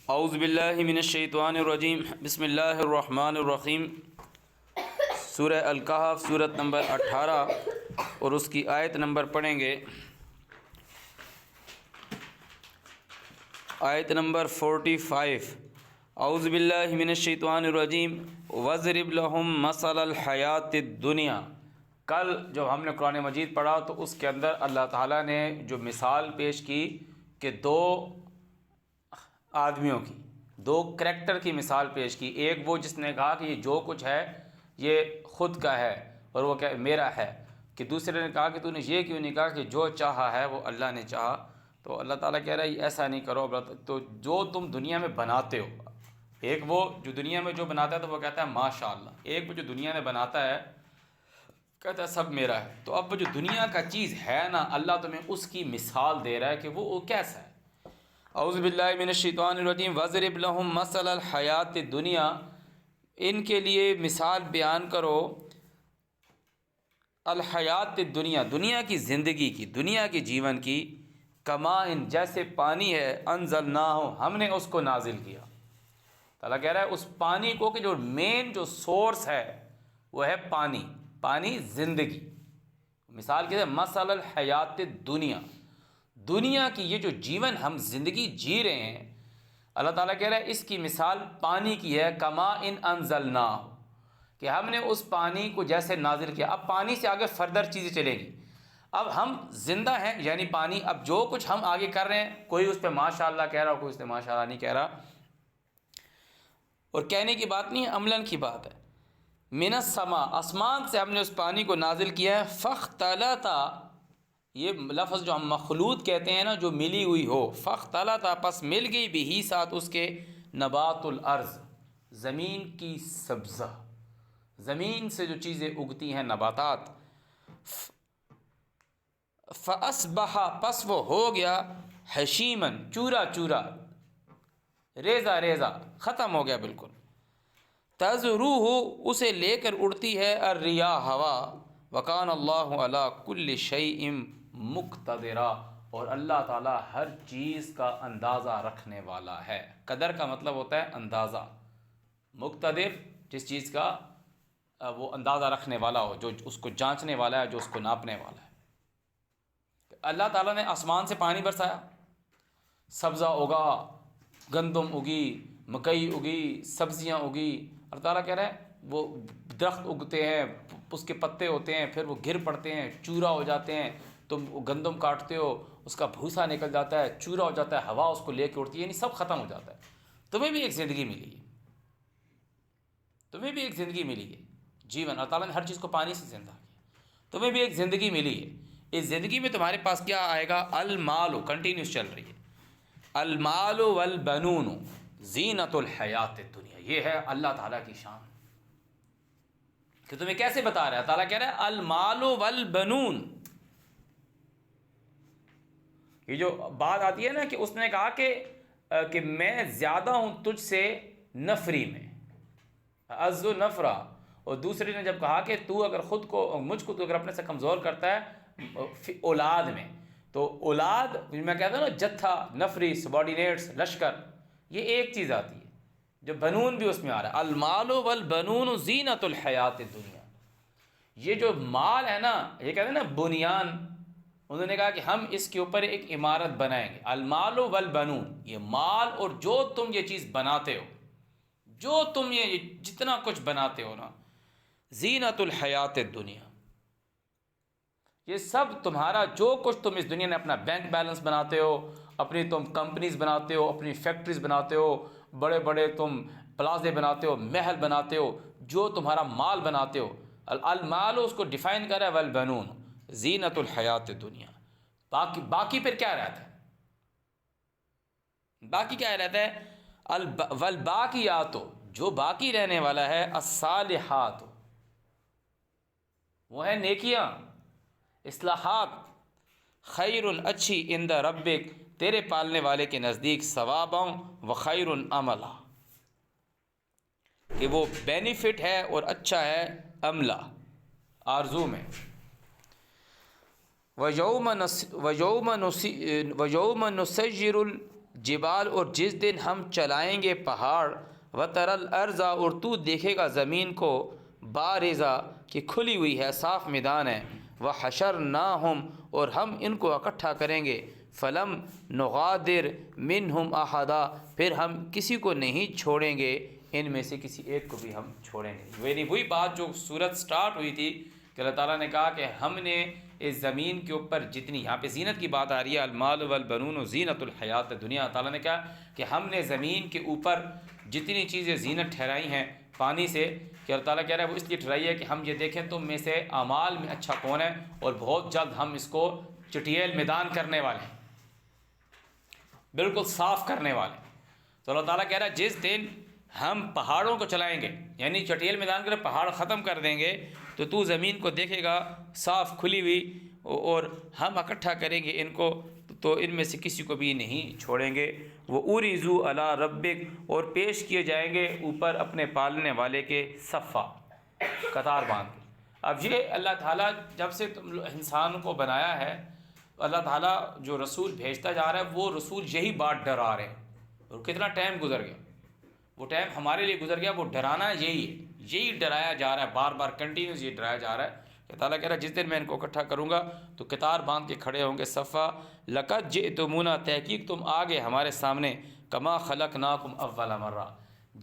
اعوذ باللہ من الشیطان الرجیم بسم اللہ الرحمن الرحیم۔ سورہ الکہف سورت نمبر 18 اور اس کی آیت نمبر پڑھیں گے، آیت نمبر 45۔ اعوذ باللہ من الشیطان الرجیم وَاضْرِبْ لَهُم مَثَلَ الْحَيَاةِ الدُّنْيَا۔ کل جو ہم نے قرآن مجید پڑھا تو اس کے اندر اللہ تعالیٰ نے جو مثال پیش کی کہ دو آدمیوں کی، دو کریکٹر کی مثال پیش کی۔ ایک وہ جس نے کہا کہ یہ جو کچھ ہے یہ خود کا ہے اور وہ میرا ہے، کہ دوسرے نے کہا کہ تو نے یہ کیوں نہیں کہا کہ جو چاہا ہے وہ اللہ نے چاہا۔ تو اللہ تعالیٰ کہہ رہا ہے ایسا نہیں کرو۔ تو جو تم دنیا میں بناتے ہو، ایک وہ جو دنیا میں جو بناتا ہے تو وہ کہتا ہے ماشاء اللہ، ایک وہ جو دنیا میں بناتا ہے کہتا ہے سب میرا ہے۔ تو اب وہ جو دنیا کا چیز ہے نا، اللہ تمہیں اس کی مثال دے رہا ہے کہ وہ کیسا ہے۔ اعوذ باللہ من الشیطان الرجیم وَاضْرِبْ لَهُم مَثَلَ الْحَيَاةِ الدُّنْيَا۔ ان کے لیے مثال بیان کرو الحیات الدنیا، دنیا کی زندگی کی، دنیا کے جیون کی، کماء جیسے پانی ہے، انزلناہ ہم نے اس کو نازل کیا۔ تعالیٰ کہہ رہا ہے اس پانی کو کہ جو مین جو سورس ہے وہ ہے پانی، پانی زندگی۔ مثال کہتے ہیں مثل الحیات الدنیا، دنیا کی یہ جو جیون ہم زندگی جی رہے ہیں، اللہ تعالیٰ کہہ رہا ہے اس کی مثال پانی کی ہے، کماء انزلناہ، کہ ہم نے اس پانی کو جیسے نازل کیا۔ اب پانی سے آگے فردر چیزیں چلیں گی۔ اب ہم زندہ ہیں یعنی پانی، اب جو کچھ ہم آگے کر رہے ہیں، کوئی اس پہ ماشاء اللہ کہہ رہا، کوئی اس پہ ماشاء اللہ نہیں کہہ رہا، اور کہنے کی بات نہیں ہے، عملاً کی بات ہے۔ من السماء، آسمان سے ہم نے اس پانی کو نازل کیا ہے، فاختلط، یہ لفظ جو ہم مخلوط کہتے ہیں نا، جو ملی ہوئی ہو، فاختلط پس مل گئی بھی ساتھ اس کے، نبات الارض، زمین کی سبزہ، زمین سے جو چیزیں اگتی ہیں نباتات، فاصبح پس وہ ہو گیا حشیما، چورا چورا، ریزہ ریزہ، ختم ہو گیا بالکل۔ تذروہ اسے لے کر اڑتی ہے، الریاح ہوا، وکان اللہ علی کل شیء مقتدرا، اور اللہ تعالیٰ ہر چیز کا اندازہ رکھنے والا ہے۔ قدر کا مطلب ہوتا ہے اندازہ، مقتدر جس چیز کا وہ اندازہ رکھنے والا ہو، جو اس کو جانچنے والا ہے، جو اس کو ناپنے والا ہے۔ اللہ تعالیٰ نے آسمان سے پانی برسایا، سبزہ اگا، گندم اگی، مکئی اگی، سبزیاں اگی۔ اللہ تعالیٰ کہہ رہا ہے وہ درخت اگتے ہیں، اس کے پتے ہوتے ہیں، پھر وہ گر پڑتے ہیں، چورا ہو جاتے ہیں، تم گندم کاٹتے ہو، اس کا بھوسا نکل جاتا ہے، چورا ہو جاتا ہے، ہوا اس کو لے کے اڑتی ہے، یعنی سب ختم ہو جاتا ہے۔ تمہیں بھی ایک زندگی ملی ہے، تمہیں بھی ایک زندگی ملی ہے، جیون، اللہ تعالیٰ نے ہر چیز کو پانی سے زندہ کیا، تمہیں بھی ایک زندگی ملی ہے۔ اس زندگی میں تمہارے پاس کیا آئے گا؟ المال، کنٹینیوس چل رہی ہے، المال والبنون زینت الحیات الدنیا، یہ ہے اللہ تعالیٰ کی شان کہ تمہیں کیسے بتا رہا ہے۔ تعالیٰ کہہ رہا ہے المال والبنون، یہ جو بات آتی ہے نا کہ اس نے کہا کہ میں زیادہ ہوں تجھ سے نفری میں، عز و نفرا، اور دوسرے نے جب کہا کہ تو اگر خود کو، مجھ کو تو اگر اپنے سے کمزور کرتا ہے اولاد میں، تو اولاد میں کہتا ہوں نا جتھا، نفری، سبارڈینیٹس، لشکر، یہ ایک چیز آتی ہے، جو بنون بھی اس میں آ رہا ہے، المال والبنون زینت الحیات الدنیا۔ یہ جو مال ہے نا، یہ کہتے ہیں نا بنیان، انہوں نے کہا کہ ہم اس کے اوپر ایک عمارت بنائیں گے، المال والبنون، یہ مال اور جو تم یہ چیز بناتے ہو، جو تم یہ جتنا کچھ بناتے ہو نا، زینت الحیات الدنیا، یہ سب تمہارا جو کچھ تم اس دنیا میں اپنا بینک بیلنس بناتے ہو، اپنی تم کمپنیز بناتے ہو، اپنی فیکٹریز بناتے ہو، بڑے بڑے تم پلازے بناتے ہو، محل بناتے ہو، جو تمہارا مال بناتے ہو، المال اس کو ڈیفائن کر رہا ہے والبنون زینت الحیات الدنیا۔ باقی پھر کیا رہتا ہے؟ باقی کیا رہتا ہے؟ والباقیات، جو باقی رہنے والا ہے، الصالحات، وہ ہے نیکیاں، اصلاحات، خیر اچھی، عند ربک، تیرے پالنے والے کے نزدیک، ثواباً و خیر عملا، کہ وہ بینیفٹ ہے اور اچھا ہے عملہ، آرزو میں۔ وَيَوْمَ نُسَيِّرُ جبال اور جس دن ہم چلائیں گے پہاڑ، وترل ارضا اور تو دیکھے گا زمین کو، بارزا کہ کھلی ہوئی ہے، صاف میدان ہے، وحشرناہم اور ہم ان کو اکٹھا کریں گے، فلم نغادر منہم احدا پھر ہم کسی کو نہیں چھوڑیں گے، ان میں سے کسی ایک کو بھی ہم چھوڑیں گے۔ یعنی وہی بات جو صورت سٹارٹ ہوئی تھی کہ اللہ تعالیٰ نے کہا کہ ہم نے اس زمین کے اوپر جتنی، یہاں پہ زینت کی بات آ رہی ہے، المال والبنون زینت الحیات دنیا، اللہ تعالیٰ نے کہا کہ ہم نے زمین کے اوپر جتنی چیزیں زینت ٹھہرائی ہیں پانی سے، کہ اللہ تعالیٰ کہہ رہا ہے وہ اس لیے ٹھہرائی ہے کہ ہم یہ دیکھیں تم میں سے اعمال میں اچھا کون ہے، اور بہت جلد ہم اس کو چٹیل میدان کرنے والے ہیں، بالکل صاف کرنے والے ہیں۔ تو اللہ تعالیٰ کہہ رہا ہے جس دن ہم پہاڑوں کو چلائیں گے، یعنی چٹیل میدان کے پہاڑ ختم کر دیں گے، تو زمین کو دیکھے گا صاف کھلی ہوئی، اور ہم اکٹھا کریں گے ان کو، تو ان میں سے کسی کو بھی نہیں چھوڑیں گے۔ وہ اُرِزُوا عَلَىٰ رَبِّکَ اور پیش کیے جائیں گے اوپر اپنے پالنے والے کے، صفا قطار باندھ کے۔ اب یہ اللہ تعالیٰ جب سے تم انسان کو بنایا ہے، اللہ تعالیٰ جو رسول بھیجتا جا رہا ہے وہ رسول یہی بات ڈرا رہے ہیں، اور کتنا ٹائم گزر گیا، وہ ٹائم ہمارے لیے گزر گیا، وہ ڈرانا یہی ہے، یہی ڈرایا جا رہا ہے، بار بار کنٹینیوس یہ ڈرایا جا رہا ہے کہ تعالیٰ کہہ رہا ہے جس دن میں ان کو اکٹھا کروں گا تو قطار باندھ کے کھڑے ہوں گے، صفا لقد جئتمونا تحقیق تم آگے ہمارے سامنے، کما خلقناکم اول مرہ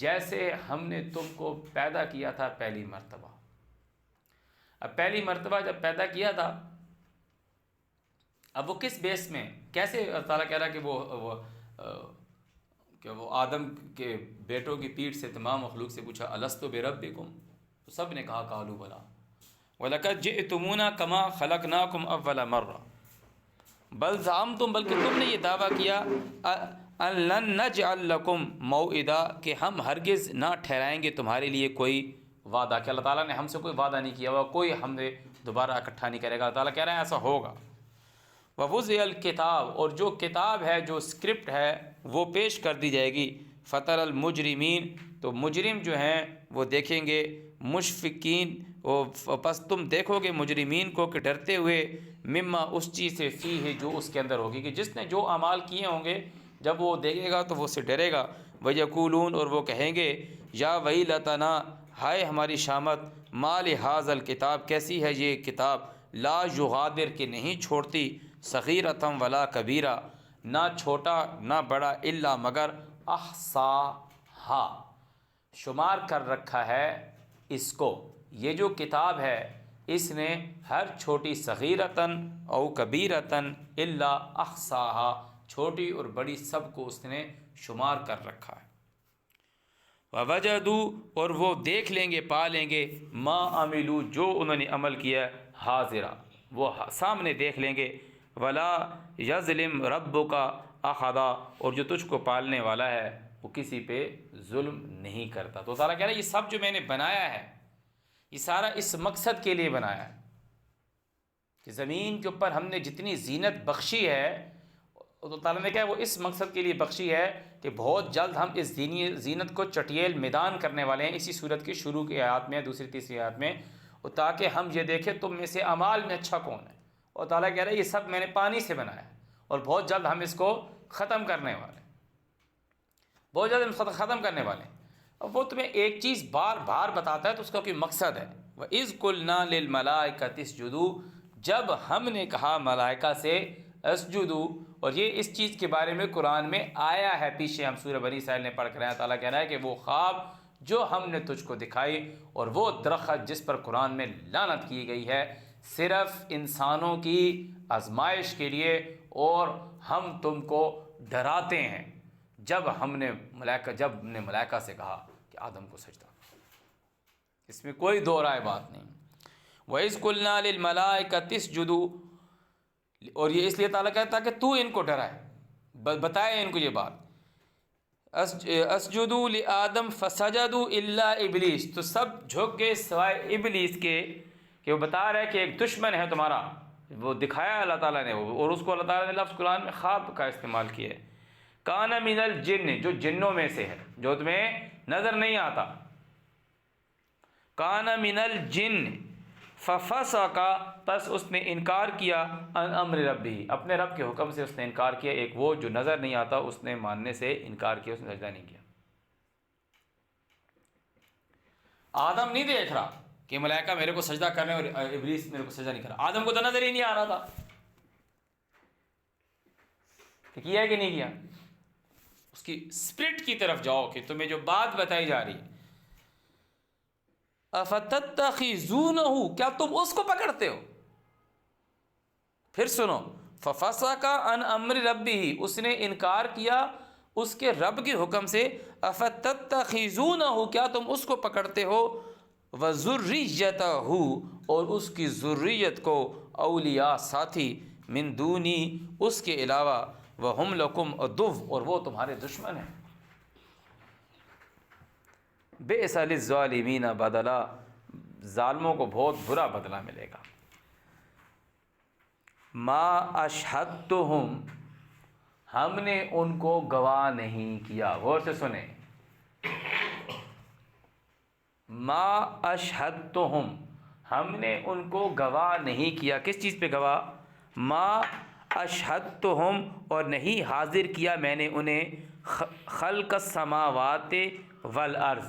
جیسے ہم نے تم کو پیدا کیا تھا پہلی مرتبہ۔ اب پہلی مرتبہ جب پیدا کیا تھا، اب وہ کس بیس میں، کیسے اللہ تعالیٰ کہہ رہا ہے کہ وہ آدم کے بیٹوں کی پیٹھ سے تمام مخلوق سے پوچھا الستو بربکم، تو سب نے کہا قالوا بلی، وَلَقَدْ جِئْتُمُونَا كَمَا خَلَقْنَاكُمْ أَوَّلَ مَرَّةٍ بل زعمتم بلکہ تم نے یہ دعویٰ کیا أَن لَن نَجْعَلَ لَكُمْ مَوْعِدًا کہ ہم ہرگز نہ ٹھہرائیں گے تمہارے لیے کوئی وعدہ، کہ اللہ تعالیٰ نے ہم سے کوئی وعدہ نہیں کیا ہوا، کوئی ہم نے دوبارہ اکٹھا نہیں کرے گا، اللہ تعالیٰ کہہ رہے ہیں ایسا ہوگا۔ وَوُضِعَ الْكِتَابُ اور جو کتاب ہے، جو اسکرپٹ ہے وہ پیش کر دی جائے گی، فَتَرَى الْمُجْرِمِينَ تو مجرم جو ہیں وہ دیکھیں گے، مشفقین پس تم دیکھو گے مجرمین کو کہ ڈرتے ہوئے، مما اس چیز سے فیہ جو اس کے اندر ہوگی، کہ جس نے جو اعمال کیے ہوں گے جب وہ دیکھے گا تو وہ اسے ڈرے گا۔ وَيَقُولُونَ اور وہ کہیں گے یا ویلتنا ہائے ہماری شامت، ما لہذا الکتاب کیسی ہے یہ کتاب، لا یغادر کہ نہیں چھوڑتی، صغیرۃ ولا کبیرہ نہ چھوٹا نہ بڑا، الا مگر احصاہا شمار کر رکھا ہے اس کو، یہ جو کتاب ہے اس نے ہر چھوٹی صغیرتاً او کبیرتاً الا احصاہا چھوٹی اور بڑی سب کو اس نے شمار کر رکھا ہے۔ وَوَجَدُوا اور وہ دیکھ لیں گے، پا لیں گے، ما عملوا جو انہوں نے عمل کیا حاضرہ وہ سامنے دیکھ لیں گے، ولا یظلم ربک احدا اور جو تجھ کو پالنے والا ہے وہ کسی پہ ظلم نہیں کرتا۔ تو تعالیٰ کہہ رہا ہے یہ سب جو میں نے بنایا ہے یہ سارا اس مقصد کے لیے بنایا ہے کہ زمین کے اوپر ہم نے جتنی زینت بخشی ہے، تو تعالیٰ نے کہا وہ اس مقصد کے لیے بخشی ہے کہ بہت جلد ہم اس زینت کو چٹیل میدان کرنے والے ہیں، اسی صورت کی شروع کی آیات میں، دوسری تیسری آیات میں، اور تاکہ ہم یہ دیکھیں تم میں سے اعمال میں اچھا کون ہے۔ اور تعالیٰ کہہ رہا ہے یہ سب میں نے پانی سے بنایا ہے، اور بہت جلد ہم اس کو ختم کرنے والے ہیں، بہت جلد ہم ختم کرنے والے ہیں۔ اور وہ تمہیں ایک چیز بار بار بتاتا ہے تو اس کا کوئی مقصد ہے۔ وَإِذْ قُلْنَا لِلْمَلَائِكَةِ اسْجُدُوا جب ہم نے کہا ملائکہ سے اسجدو، اور یہ اس چیز کے بارے میں قرآن میں آیا ہے، پیچھے ہم سورہ بنی اسرائیل نے پڑھ کر آیا، تعالیٰ کہہ رہا ہے کہ وہ خواب جو ہم نے تجھ کو دکھائی اور وہ درخت جس پر قرآن میں لعنت کی گئی ہے، صرف انسانوں کی آزمائش کے لیے، اور ہم تم کو ڈراتے ہیں۔ جب نے ملائکہ سے کہا کہ آدم کو سجدہ، اس میں کوئی دو رائے بات نہیں۔ وَإِذْ قُلْنَا لِلْمَلَائِكَةِ اسْجُدُوا اور یہ اس لیے تعالیٰ کہتا ہے کہ تو ان کو ڈرائے، بتائے ان کو یہ بات، اسجدوا لآدم فسجدوا الا ابلیس تو سب جھک گئے سوائے ابلیس کے، کہ وہ بتا رہا ہے کہ ایک دشمن ہے تمہارا، وہ دکھایا اللہ تعالیٰ نے، اور اس کو اللہ تعالیٰ نے لفظ قرآن میں خواب کا استعمال کیا ہے، کان من الجن جو جنوں میں سے ہے، جو تمہیں نظر نہیں آتا، کان من الجن ففسق، پس اس نے انکار کیا، عن امر ربہ، اپنے رب کے حکم سے اس نے انکار کیا. ایک وہ جو نظر نہیں آتا اس نے ماننے سے انکار کیا، اس نے سجدہ نہیں کیا. آدم نہیں دیکھ رہا کہ ملائکہ میرے کو سجدہ کر رہے ہیں اور ابلیس میرے کو سجدہ نہیں کر رہا. آدم کو تو نظر ہی نہیں آ رہا تھا کہ کیا ہے کہ نہیں کیا. اس کی اسپرٹ کی طرف جاؤ کہ تمہیں جو بات بتائی جا رہی ہے، افتتخذونہ، کیا تم اس کو پکڑتے ہو. پھر سنو، ففسق عن امر ربہ، اس نے انکار کیا اس کے رب کے حکم سے. افتتخذونہ، کیا تم اس کو پکڑتے ہو، وذریتہ، اور اس کی ذریت کو، اولیاء ساتھی، من دونی، اس کے علاوہ، وہم لکم عدو، اور وہ تمہارے دشمن ہیں. بئس للظالمین بدلا، ظالموں کو بہت برا بدلہ ملے گا. ما اشہدتہم، ہم نے ان کو گواہ نہیں کیا. غور سے سنیں، ما اشہدتہم، ہم نے ان کو گواہ نہیں کیا. کس چیز پہ گواہ؟ ما اشہدتہم، اور نہیں حاضر کیا میں نے انہیں، خلق السماوات والارض،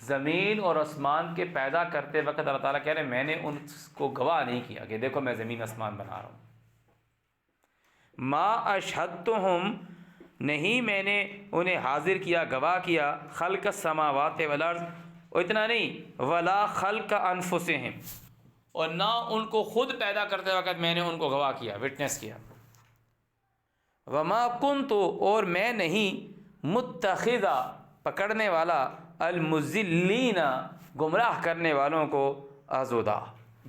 زمین اور آسمان کے پیدا کرتے وقت. اللہ تعالیٰ کہہ رہے ہیں میں نے ان کو گواہ نہیں کیا کہ دیکھو میں زمین آسمان بنا رہا ہوں. ما اشہدتہم، نہیں میں نے انہیں حاضر کیا، گواہ کیا، خلق السماوات والارض، اور اتنا نہیں، ولا خلق انفسہم، اور نہ ان کو خود پیدا کرتے وقت میں نے ان کو گواہ کیا، وٹنس کیا. وما کنت، اور میں نہیں، متخذا، پکڑنے والا، المضلین، گمراہ کرنے والوں کو، عضدا،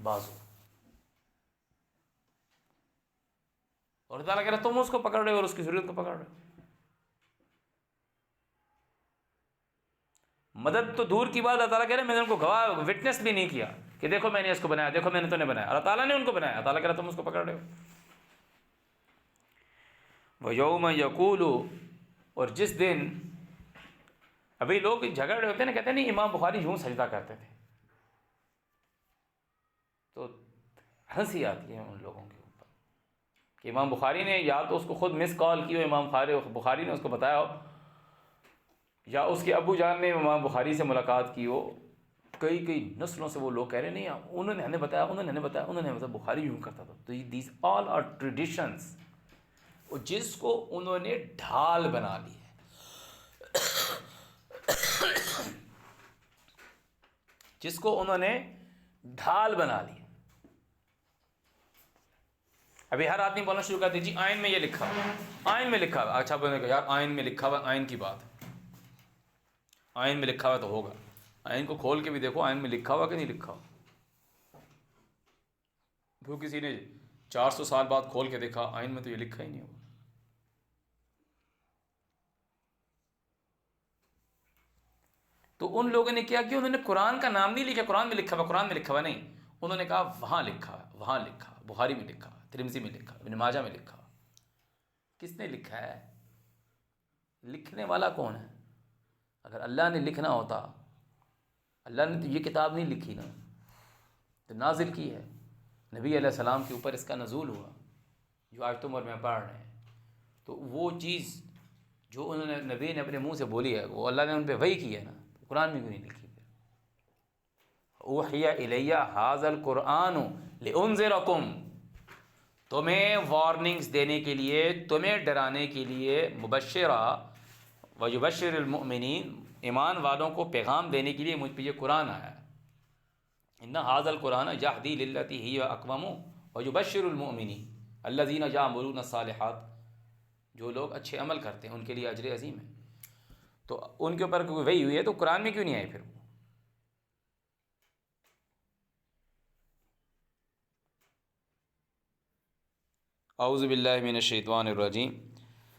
بازو. اور تعالیٰ کہہ رہا تم اس کو پکڑ رہے ہو اور اس کی ضرورت کو پکڑ رہے ہو. مدد تو دور کی بات، اللہ تعالیٰ کہہ رہے ہیں میں نے ان کو گواہ، وٹنس بھی نہیں کیا کہ دیکھو میں نے اس کو بنایا، دیکھو میں نے تو نے بنایا. اللہ تعالیٰ نے ان کو بنایا. اللہ تعالیٰ کہہ رہا تم اس کو پکڑ رہے ہو. وَيَوْمَ يَقُولُ، اور جس دن، ابھی لوگ جھگڑ رہے ہوتے ہیں نا، کہتے ہیں نہیں امام بخاری یوں سجدہ کرتے تھے، تو ہنسی آتی ہے ان لوگوں کے اوپر کہ امام بخاری نے یا تو اس کو خود مس کال کی ہو، امام بخاری نے اس کو بتایا ہو، یا اس کے ابو جان نے امام بخاری سے ملاقات کی ہو. کئی نسلوں سے وہ لوگ کہہ رہے نہیں انہوں نے ہمیں بتایا، انہوں نے ہمیں بتایا، انہوں نے ہمیں بتایا، بخاری یوں کرتا تھا. تو دیز آل آر ٹریڈیشنز، جس کو انہوں نے ڈھال بنا لی ہے. جس کو انہوں نے ڈھال بنا لی. ابھی ہر آدمی بولنا شروع کر دیجیے آئین میں یہ لکھا ہوا، آئین میں لکھا ہوا. اچھا بولنے کا یار آئین میں لکھا ہوا، آئین کی بات ہے، آئین میں لکھا ہوا تو ہوگا. آئین کو کھول کے بھی دیکھو آئین میں لکھا ہوا کہ نہیں لکھا ہوا. وہ کسی نے 400 سال بعد کھول کے دیکھا آئین میں تو یہ لکھا ہی نہیں ہوگا. تو ان لوگوں نے کیا کہ انہوں نے قرآن کا نام نہیں لکھا، قرآن میں لکھا ہوا، قرآن میں لکھا ہوا نہیں، انہوں نے کہا وہاں لکھا ہے، وہاں لکھا، بخاری میں لکھا، ترمذی میں لکھا، ابن ماجہ میں لکھا. کس نے لکھا ہے؟ لکھنے والا کون ہے؟ اگر اللہ نے لکھنا ہوتا، اللہ نے تو یہ کتاب نہیں لکھی نا، تو نازل کی ہے. نبی علیہ السلام کے اوپر اس کا نزول ہوا جو آج تم اور میں پڑھ رہے ہیں. تو وہ چیز جو انہوں نے نبی نے اپنے منہ سے بولی ہے وہ اللہ نے ان پہ وحی کی ہے نا، قرآن میں کیوں نہیں لکھی؟ پھر اوحی الیہ ھذا القرآن لانذرکم، تمہیں وارننگز دینے کے لیے، تمہیں ڈرانے کے لیے، مبشرہ ویبشر المؤمنین، ایمان والوں کو پیغام دینے کے لیے مجھ پہ یہ قرآن آیا ہے. ان ھذا القرآن یہدی للتی ہی اقوم ویبشر المؤمنین الذین یعملون الصالحات، جو لوگ اچھے عمل کرتے ہیں ان کے لیے اجر عظیم ہے. تو ان کے اوپر کوئی وحی ہوئی ہے تو قرآن میں کیوں نہیں آئی پھر؟ اعوذ باللہ من الشیطان الرجیم.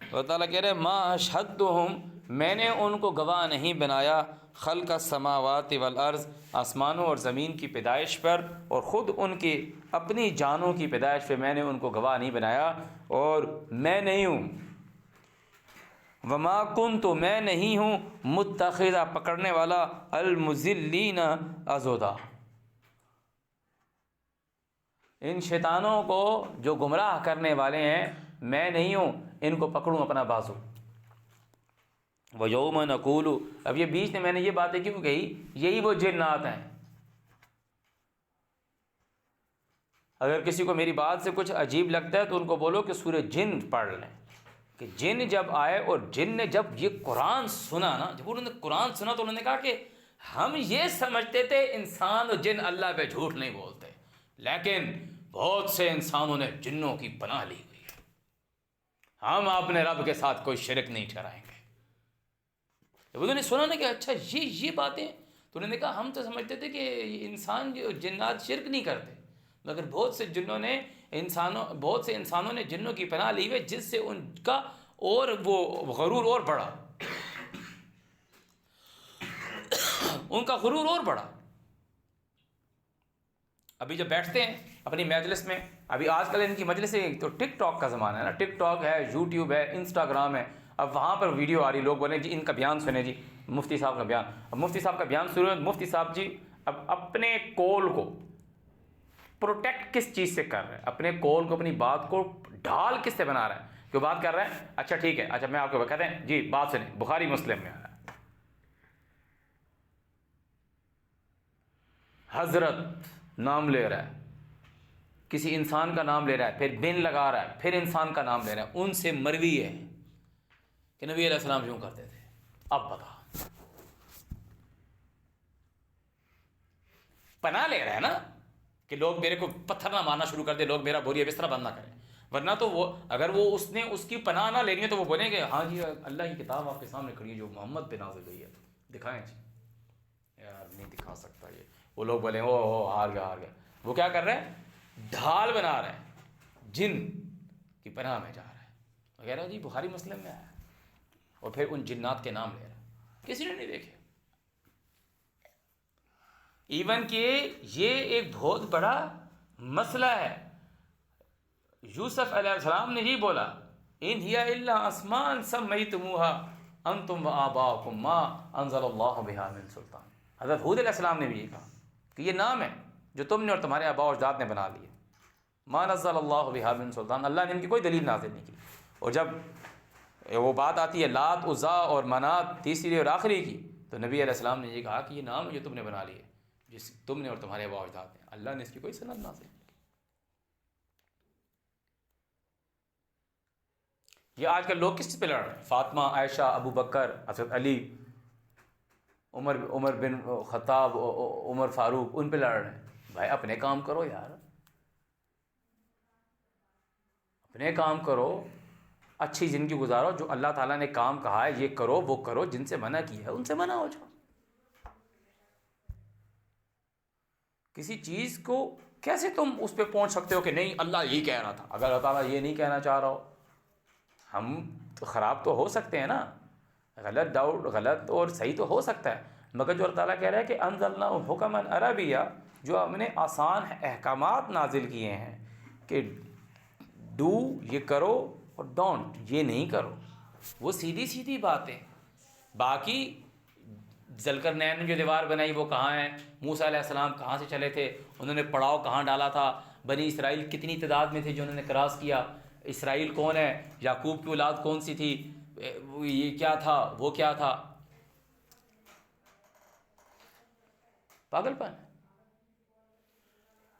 اللہ تعالیٰ کہہ رہے ہیں ما اشہدتہم، میں نے ان کو گواہ نہیں بنایا، خلق السماوات والارض، آسمانوں اور زمین کی پیدائش پر، اور خود ان کی اپنی جانوں کی پیدائش پہ میں نے ان کو گواہ نہیں بنایا، اور میں نہیں ہوں. وما کنت، میں نہیں ہوں، متخذا، پکڑنے والا، المضلین، عضدا، ان شیطانوں کو جو گمراہ کرنے والے ہیں میں نہیں ہوں، ان کو پکڑوں اپنا بازو۔ وَيَوْمَ نَقُولُ، اب یہ بیچ میں نے یہ باتیں کیوں کہی؟ یہی وہ جنات ہیں۔ اگر کسی کو میری بات سے کچھ عجیب لگتا ہے تو ان کو بولو کہ سورہ جن پڑھ لیں، کہ جن جب آئے اور جن نے جب یہ قرآن سنا نا، جب انہوں نے قرآن سنا تو انہوں نے کہا کہ ہم یہ سمجھتے تھے انسان اور جن اللہ پہ جھوٹ نہیں بولتے، لیکن بہت سے انسانوں نے جنوں کی پناہ لی ہوئی ہے، ہم اپنے رب کے ساتھ کوئی شرک نہیں ٹھہرائیں گے۔ جب انہوں نے سنا نا کہ اچھا یہ باتیں، تو انہوں نے کہا ہم تو سمجھتے تھے کہ انسان جو جنات شرک نہیں کرتے، مگر بہت سے انسانوں نے جنوں کی پناہ لی ہوئی، جس سے ان کا اور وہ غرور اور بڑھا، ان کا غرور اور بڑھا۔ ابھی جب بیٹھتے ہیں اپنی مجلس میں، ابھی آج کل ان کی مجلسیں تو ٹک ٹاک کا زمانہ ہے نا، ٹک ٹاک ہے، یوٹیوب ہے، انسٹاگرام ہے، اب وہاں پر ویڈیو آ رہی، لوگ بولیں جی ان کا بیان سنیں، جی مفتی صاحب کا بیان، اب مفتی صاحب کا بیان سنیں، مفتی صاحب جی اب اپنے قول کو پروٹیکٹ کس چیز سے کر رہے ہیں، اپنے قول کو، اپنی بات کو ڈھال کس سے بنا رہے ہیں؟ جو بات کر رہے ہیں اچھا ٹھیک ہے، اچھا میں آپ کو کہتے ہیں جی بات سنیں، بخاری مسلم میں آ رہا ہے، حضرت نام لے رہا ہے، کسی انسان کا نام لے رہا ہے، پھر بن لگا رہا ہے، پھر انسان کا نام لے رہا ہے، ان سے مروی ہے کہ نبی علیہ السلام یوں کرتے تھے۔ اب بتا، پناہ لے رہا ہے نا کہ لوگ میرے کو پتھر نہ مارنا شروع کر دے، لوگ میرا بوریا بستر بند نہ کریں، ورنہ تو وہ اگر وہ اس نے اس کی پناہ نہ لینی ہے تو وہ بولیں گے ہاں جی اللہ کی کتاب آپ کے سامنے کھڑی ہے جو محمد پہ نازل ہوئی ہے، دکھائیں جی۔ یار نہیں دکھا سکتا یہ، وہ لوگ بولیں او ہار گیا ہار گیا۔ وہ کیا کر رہے ہیں؟ ڈھال بنا رہے ہیں، جن کی پناہ میں جا رہا ہے، وہ کہہ رہا ہے جی بخاری مسلم میں آیا، اور پھر ان جنات کے نام لے رہا ہے، کسی نے نہیں دیکھے۔ ایون کہ یہ ایک بہت بڑا مسئلہ ہے، یوسف علیہ السلام نے ہی بولا ان ہی الا اسماء سمیتموها انتم وآباؤکم ما انزل اللہ بها من سلطان۔ حضرت ہود علیہ السلام نے بھی یہ کہا کہ یہ نام ہے جو تم نے اور تمہارے آباء و اجداد نے بنا لیے، ما نزل اللہ بها من سلطان، اللہ نے ان کی کوئی دلیل نازل نہیں کی۔ اور جب وہ بات آتی ہے لات عزا اور منات تیسری اور آخری کی، تو نبی علیہ السلام نے یہ کہا کہ یہ نام ہے جو تم نے بنا لیے، جس تم نے اور تمہارے آباء و اجداد نے، اللہ نے اس کی کوئی سند نازل نہیں کی۔ یہ آج کل لوگ کس پہ لڑ رہے ہیں؟ فاطمہ، عائشہ، ابو بکر، حضرت علی، عمر بن خطاب، عمر فاروق، ان پہ لڑ رہے ہیں۔ بھائی اپنے کام کرو یار، اپنے کام کرو، اچھی زندگی گزارو، جو اللہ تعالیٰ نے کام کہا ہے یہ کرو وہ کرو، جن سے منع کیا ہے ان سے منع ہو جاؤ۔ کسی چیز کو کیسے تم اس پہ پہنچ سکتے ہو کہ نہیں اللہ یہی کہہ رہا تھا؟ اگر اللہ تعالیٰ یہ نہیں کہنا چاہ رہا ہو، ہم تو خراب تو ہو سکتے ہیں نا، غلط اور صحیح تو ہو سکتا ہے، مگر جو اللہ تعالیٰ کہہ رہا ہے کہ انزلنا حکما عربیہ، جو ہم نے آسان احکامات نازل کیے ہیں کہ ڈو یہ کرو اور ڈونٹ یہ نہیں کرو، وہ سیدھی سیدھی باتیں۔ باقی ذوالقرنین نے جو دیوار بنائی وہ کہاں ہے؟ موسیٰ علیہ السلام کہاں سے چلے تھے؟ انہوں نے پڑاؤ کہاں ڈالا تھا؟ بنی اسرائیل کتنی تعداد میں تھے جو انہوں نے کراس کیا؟ اسرائیل کون ہے؟ یعقوب کی اولاد کون سی تھی؟ یہ کیا تھا وہ کیا تھا؟ پاگل پن،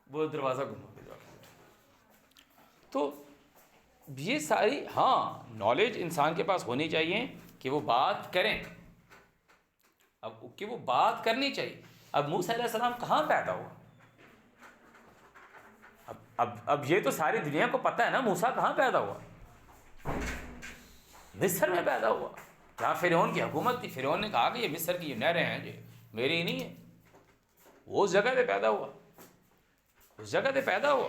وہ دروازہ گھما کے تو یہ ساری نالج انسان کے پاس ہونی چاہیے کہ وہ بات کریں، اب کہ وہ بات کرنی چاہیے۔ اب موسیٰ علیہ السلام کہاں پیدا ہوا؟ اب یہ تو ساری دنیا کو پتہ ہے نا موسیٰ کہاں پیدا ہوا؟ مصر میں پیدا ہوا، جہاں فرعون کی حکومت تھی۔ فرعون نے کہا کہ یہ مصر کی نہریں ہیں یہ میری ہی نہیں ہے، وہ اس جگہ پہ پیدا ہوا، اس جگہ پہ پیدا ہوا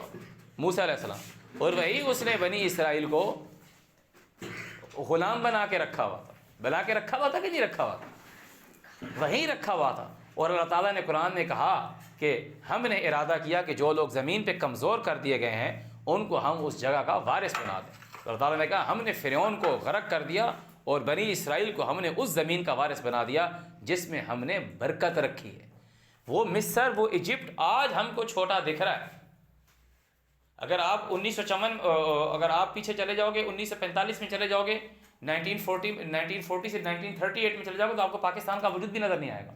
موسیٰ علیہ السلام، اور وہی اس نے بنی اسرائیل کو غلام بنا کے رکھا ہوا تھا، بنا کے رکھا ہوا تھا کہ نہیں رکھا ہوا تھا؟ وہیں رکھا ہوا تھا۔ اور اللہ تعالیٰ نے قرآن میں کہا کہ ہم نے ارادہ کیا کہ جو لوگ زمین پہ کمزور کر دیے گئے ہیں ان کو ہم اس جگہ کا وارث بنا دیں۔ اللہ تعالیٰ نے کہا ہم نے فرعون کو غرق کر دیا اور بنی اسرائیل کو ہم نے اس زمین کا وارث بنا دیا جس میں ہم نے برکت رکھی ہے۔ وہ مصر، وہ ایجپٹ آج ہم کو چھوٹا دکھ رہا ہے، اگر آپ 1954 اگر آپ پیچھے چلے جاؤ گے 1945 میں چلے جاؤ گے 1940 سے 1938 میں چلے جاؤ گے تو آپ کو پاکستان کا وجود بھی نظر نہیں آئے گا.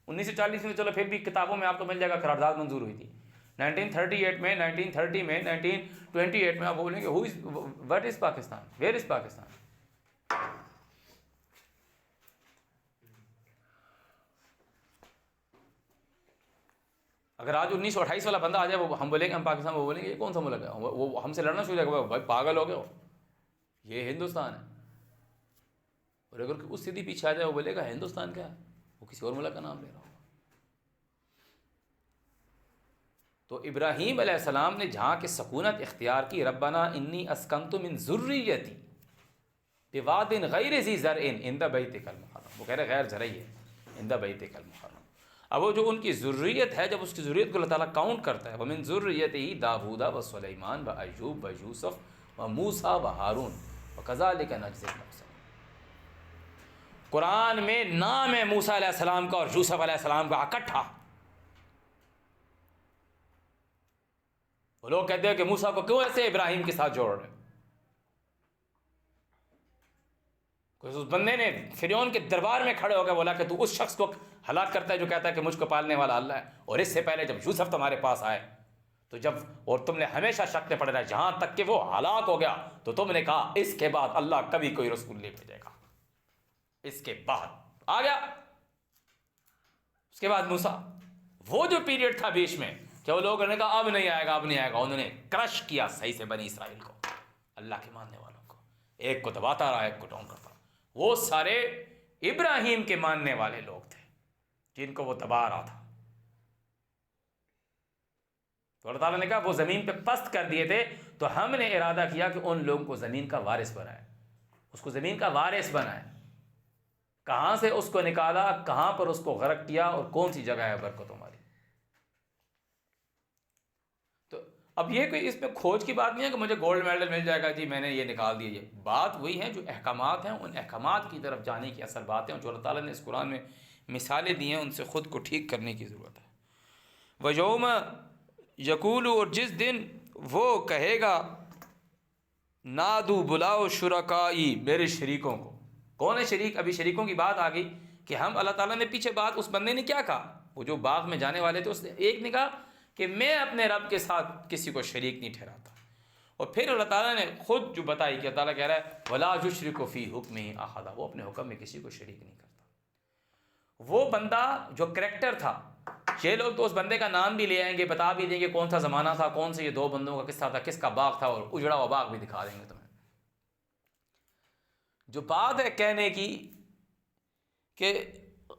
1940 میں چلو پھر بھی کتابوں میں آپ کو مل جائے گا قرارداد منظور ہوئی تھی. 1938 میں 1930 میں 1928 میں آپ بولیں گے what is Pakistan, where is Pakistan. اگر آج 1928 والا بندہ آ جائے وہ ہم بولیں گے ہم پاکستان، وہ بولیں گے یہ کون سا ملک ہے، وہ ہم سے لڑنا شروع ہو جائے گا، بھائی پاگل ہو گئے ہو، یہ ہندوستان ہے. اور اگر اس سیدھی پیچھے آ جائے وہ بولے گا ہندوستان کیا ہے، وہ کسی اور ملک کا نام لے رہا ہوگا. تو ابراہیم علیہ السلام نے جہاں کے سکونت اختیار کی، ربنا انی اسکنت من ذریتی بواد غیر ذی زرع عند بیتک المحرم، وہ کہہ رہے غیر زرعی ہے عند بیتک المحرم. اب وہ جو ان کی ذریت ہے، جب اس کی ذریت کو اللہ تعالیٰ کاؤنٹ کرتا ہے، ومن ذریتہ داؤد و سلیمان و ایوب و یوسف و موسیٰ و ہارون وکذالک نجزی المحسنین. قرآن میں نام ہے موسیٰ علیہ السلام کا اور یوسف علیہ السلام کا اکٹھا. وہ لوگ کہتے ہیں کہ موسیٰ کو کیوں ایسے ابراہیم کے ساتھ جوڑ رہے؟ اس بندے نے فرعون کے دربار میں کھڑے ہو کے بولا کہ تو اس شخص کو ہلاک کرتا ہے جو کہتا ہے کہ مجھ کو پالنے والا اللہ ہے، اور اس سے پہلے جب یوسف تمہارے پاس آئے تو اور تم نے ہمیشہ شک میں پڑے رہا جہاں تک کہ وہ ہلاک ہو گیا تو تم نے کہا اس کے بعد اللہ کبھی کوئی رسول نہیں بھیجے گا. اس کے بعد آ گیا، اس کے بعد موسیٰ، وہ جو پیریڈ تھا بیچ میں کہ وہ لوگوں نے کہا اب نہیں آئے گا اب نہیں آئے گا، انہوں نے کرش کیا صحیح سے بنی اسرائیل کو، اللہ کے ماننے والوں کو، ایک کو دباتا رہا ایک کو ڈاؤن کرتا رہا. وہ سارے ابراہیم کے ماننے والے لوگ تھے جن کو وہ دبا رہا تھا. تو اللہ تعالیٰ نے کہا وہ زمین پہ پست کر دیے تھے تو ہم نے ارادہ کیا کہ ان لوگوں کو زمین کا وارث بنائے، اس کو زمین کا وارث بنائے. کہاں سے اس کو نکالا، کہاں پر اس کو غرق کیا اور کون سی جگہ ہے برکتوں والی. تو اب یہ کوئی اس میں کھوج کی بات نہیں ہے کہ مجھے گولڈ میڈل مل جائے گا جی میں نے یہ نکال دیا. یہ بات وہی ہے جو احکامات ہیں، ان احکامات کی طرف جانے کی اصل باتیں جو اللہ تعالیٰ نے اس قرآن میں مثالیں دی ہیں ان سے خود کو ٹھیک کرنے کی ضرورت ہے. وَيَوْمَ یقول، اور جس دن وہ کہے گا نادو بلاؤ شرکائی، میرے شریکوں کو. کون ہے شریک؟ ابھی شریکوں کی بات آ گئی کہ ہم اللہ تعالیٰ نے پیچھے بات اس بندے نے کیا کہا، وہ جو باغ میں جانے والے تھے اس نے ایک نے کہا کہ میں اپنے رب کے ساتھ کسی کو شریک نہیں ٹھہراتا. اور پھر اللہ تعالیٰ نے خود جو بتائی کہ اللہ تعالیٰ کہہ رہا ہے وَلَا يُشْرِكُ فِي حُكْمِهِ أَحَدًا، وہ اپنے حکم میں کسی کو شریک نہیں کرتا. وہ بندہ جو کریکٹر تھا، یہ لوگ تو اس بندے کا نام بھی لے آئیں گے، بتا بھی دیں گے کون سا زمانہ تھا، کون سے یہ دو بندوں کا قصہ تھا، کس کا باغ تھا، اور اجڑا ہوا باغ بھی دکھا دیں گے تمہیں. جو بات ہے کہنے کی کہ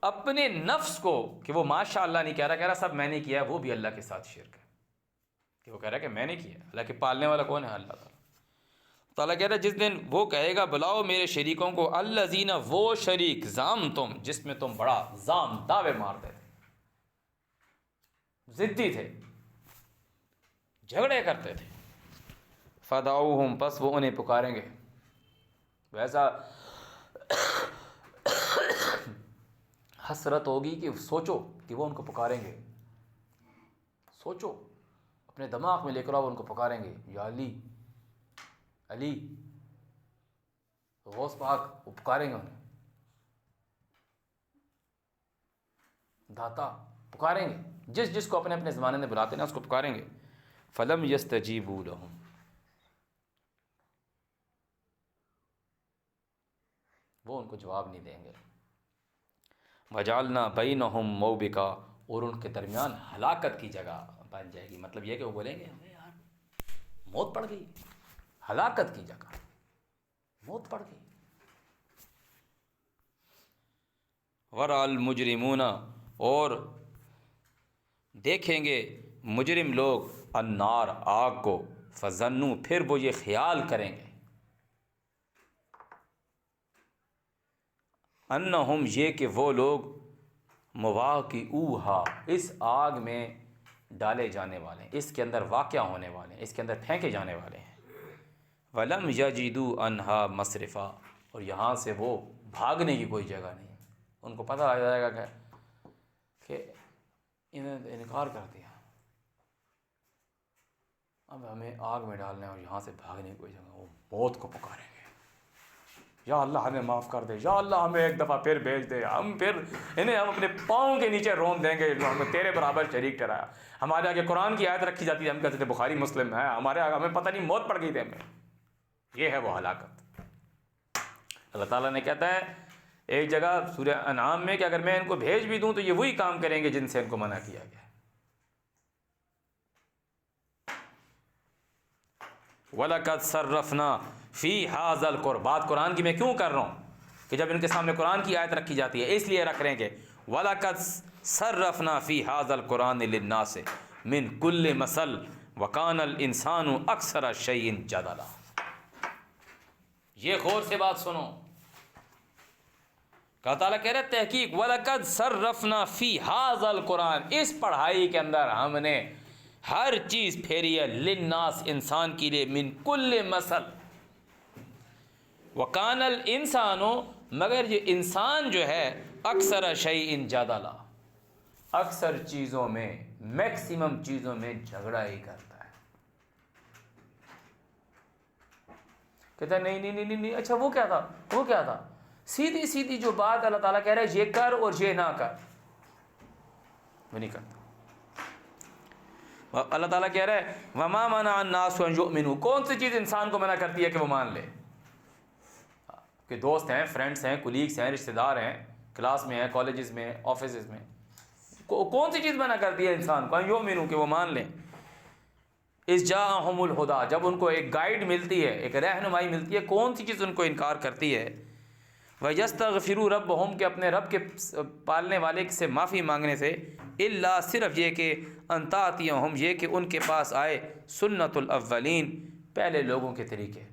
اپنے نفس کو کہ وہ ماشاء اللہ نہیں کہہ رہا سب میں نے کیا ہے، وہ بھی اللہ کے ساتھ شرک ہے کہ وہ کہہ رہا ہے کہ میں نے کیا. اللہ کے پالنے والا کون ہے؟ اللہ تعالیٰ. تعالیٰ کہہ رہا ہے جس دن وہ کہے گا بلاؤ میرے شریکوں کو، الذین، وہ شریک، زام تم، جس میں تم بڑا زام دعوے مارتے تھے، ضدی تھے، جھگڑے کرتے تھے. فدعوہم، پس وہ انہیں پکاریں گے. ویسا حسرت ہوگی کہ سوچو کہ وہ ان کو پکاریں گے، سوچو اپنے دماغ میں لے کر آؤ ان کو پکاریں گے، یا علی، علی، غوث پاک، وہ پکاریں گے انہیں، داتا، پکاریں گے جس جس کو اپنے اپنے زمانے میں بلاتے ہیں اس کو پکاریں گے. فلم یستجیبوا لہم، وہ ان کو جواب نہیں دیں گے. وجعلنا بینہم موبقا، اور ان کے درمیان ہلاکت کی جگہ بن جائے گی. مطلب یہ کہ وہ بولیں گے ہمیں یار موت پڑ گئی، ہلاکت کی جگہ موت پڑ گئی. ورأى المجرمون، اور دیکھیں گے مجرم لوگ النار، آگ کو، فظنوا، پھر وہ یہ خیال کریں گے، انہم، یہ کہ وہ لوگ، مواقعوہا، اس آگ میں ڈالے جانے والے ہیں، اس کے اندر واقع ہونے والے ہیں، اس کے اندر پھینکے جانے والے ہیں. ولم یجدوا عنہا مصرفا، اور یہاں سے وہ بھاگنے کی کوئی جگہ نہیں. ان کو پتہ لگ جائے گا کہ انہوں نے انکار کر دیا، اب ہمیں آگ میں ڈالنا ہے اور یہاں سے بھاگنے کی کوئی جگہ، وہ موت کو پکاریں گے، یا اللہ ہمیں معاف کر دے، یا اللہ ہمیں ایک دفعہ پھر بھیج دے، ہم پھر انہیں ہم اپنے پاؤں کے نیچے رون دیں گے جو ہمیں تیرے برابر شریک ٹھہرایا۔ ہمارے آگے قرآن کی آیت رکھی جاتی ہے، ہم کہتے تھے بخاری مسلم ہے، ہمارے آگے ہمیں پتہ نہیں موت پڑ گئی تھی ہمیں۔ یہ ہے وہ ہلاکت۔ اللہ تعالیٰ نے کہتا ہے ایک جگہ سورہ انعام میں کہ اگر میں ان کو بھیج بھی دوں تو یہ وہی کام کریں گے جن سے ان کو منع کیا گیا۔ وَلَقَدْ صَرَّفْنَا فِي هَذَا الْقُرْآنِ، بات قرآن کی میں کیوں کر رہا ہوں کہ جب ان کے سامنے قرآن کی آیت رکھی جاتی ہے اس لیے رکھ رہے ہیں کہ وَلَقَدْ صَرَّفْنَا فِي هَذَا الْقُرْآنِ لِلنَّاسِ مِنْ كُلِّ مَثَلٍ وَكَانَ الْإِنسَانُ أَكْثَرَ شَيْءٍ جَدَلًا۔ یہ غور سے بات سنو، اللہ تعالیٰ کہہ رہے ہیں تحقیق وَلَقَدْ صَرَّفْنَا فِي هَذَا الْقُرْآنِ، اس پڑھائی کے اندر ہم نے ہر چیز پھیری ہے، للناس انسان کے لیے، من کل مثل، وکان الانسان، مگر یہ انسان جو ہے اکثر شیء جدلا، اکثر چیزوں میں، میکسیمم چیزوں میں جھگڑا ہی کرتا ہے۔ کہتا ہے نہیں، اچھا وہ کیا تھا، سیدھی سیدھی جو بات اللہ تعالیٰ کہہ رہا ہے یہ کر اور یہ نہ کر، وہ نہیں کرتا۔ اللہ تعالیٰ کہہ رہا ہے وَمَا مَنَعَ النَّاسُ أَن يُؤْمِنُوا، کون سی چیز انسان کو منع کرتی ہے کہ وہ مان لے؟ کہ دوست ہیں، فرینڈس ہیں، کولیگس ہیں، رشتہ دار ہیں، کلاس میں ہیں، کالجز میں، آفیسز میں، کون سی چیز منع کرتی ہے انسان کو؟ أن يُؤْمِنُوا، کہ وہ مان لیں۔ إِذْ جَاءَهُمُ الْهُدَىٰ، جب ان کو ایک گائیڈ ملتی ہے، ایک رہنمائی ملتی ہے، کون سی چیز ان کو انکار کرتی ہے؟ وَيَسْتَغْفِرُوا رَبَّهُمْ، کہ اپنے رب کے پالنے والے سے معافی مانگنے سے، اللہ صرف یہ کہ أَن تَأْتِيَهُمْ، یہ کہ ان کے پاس آئے سنت الاولین، پہلے لوگوں کے طریقے،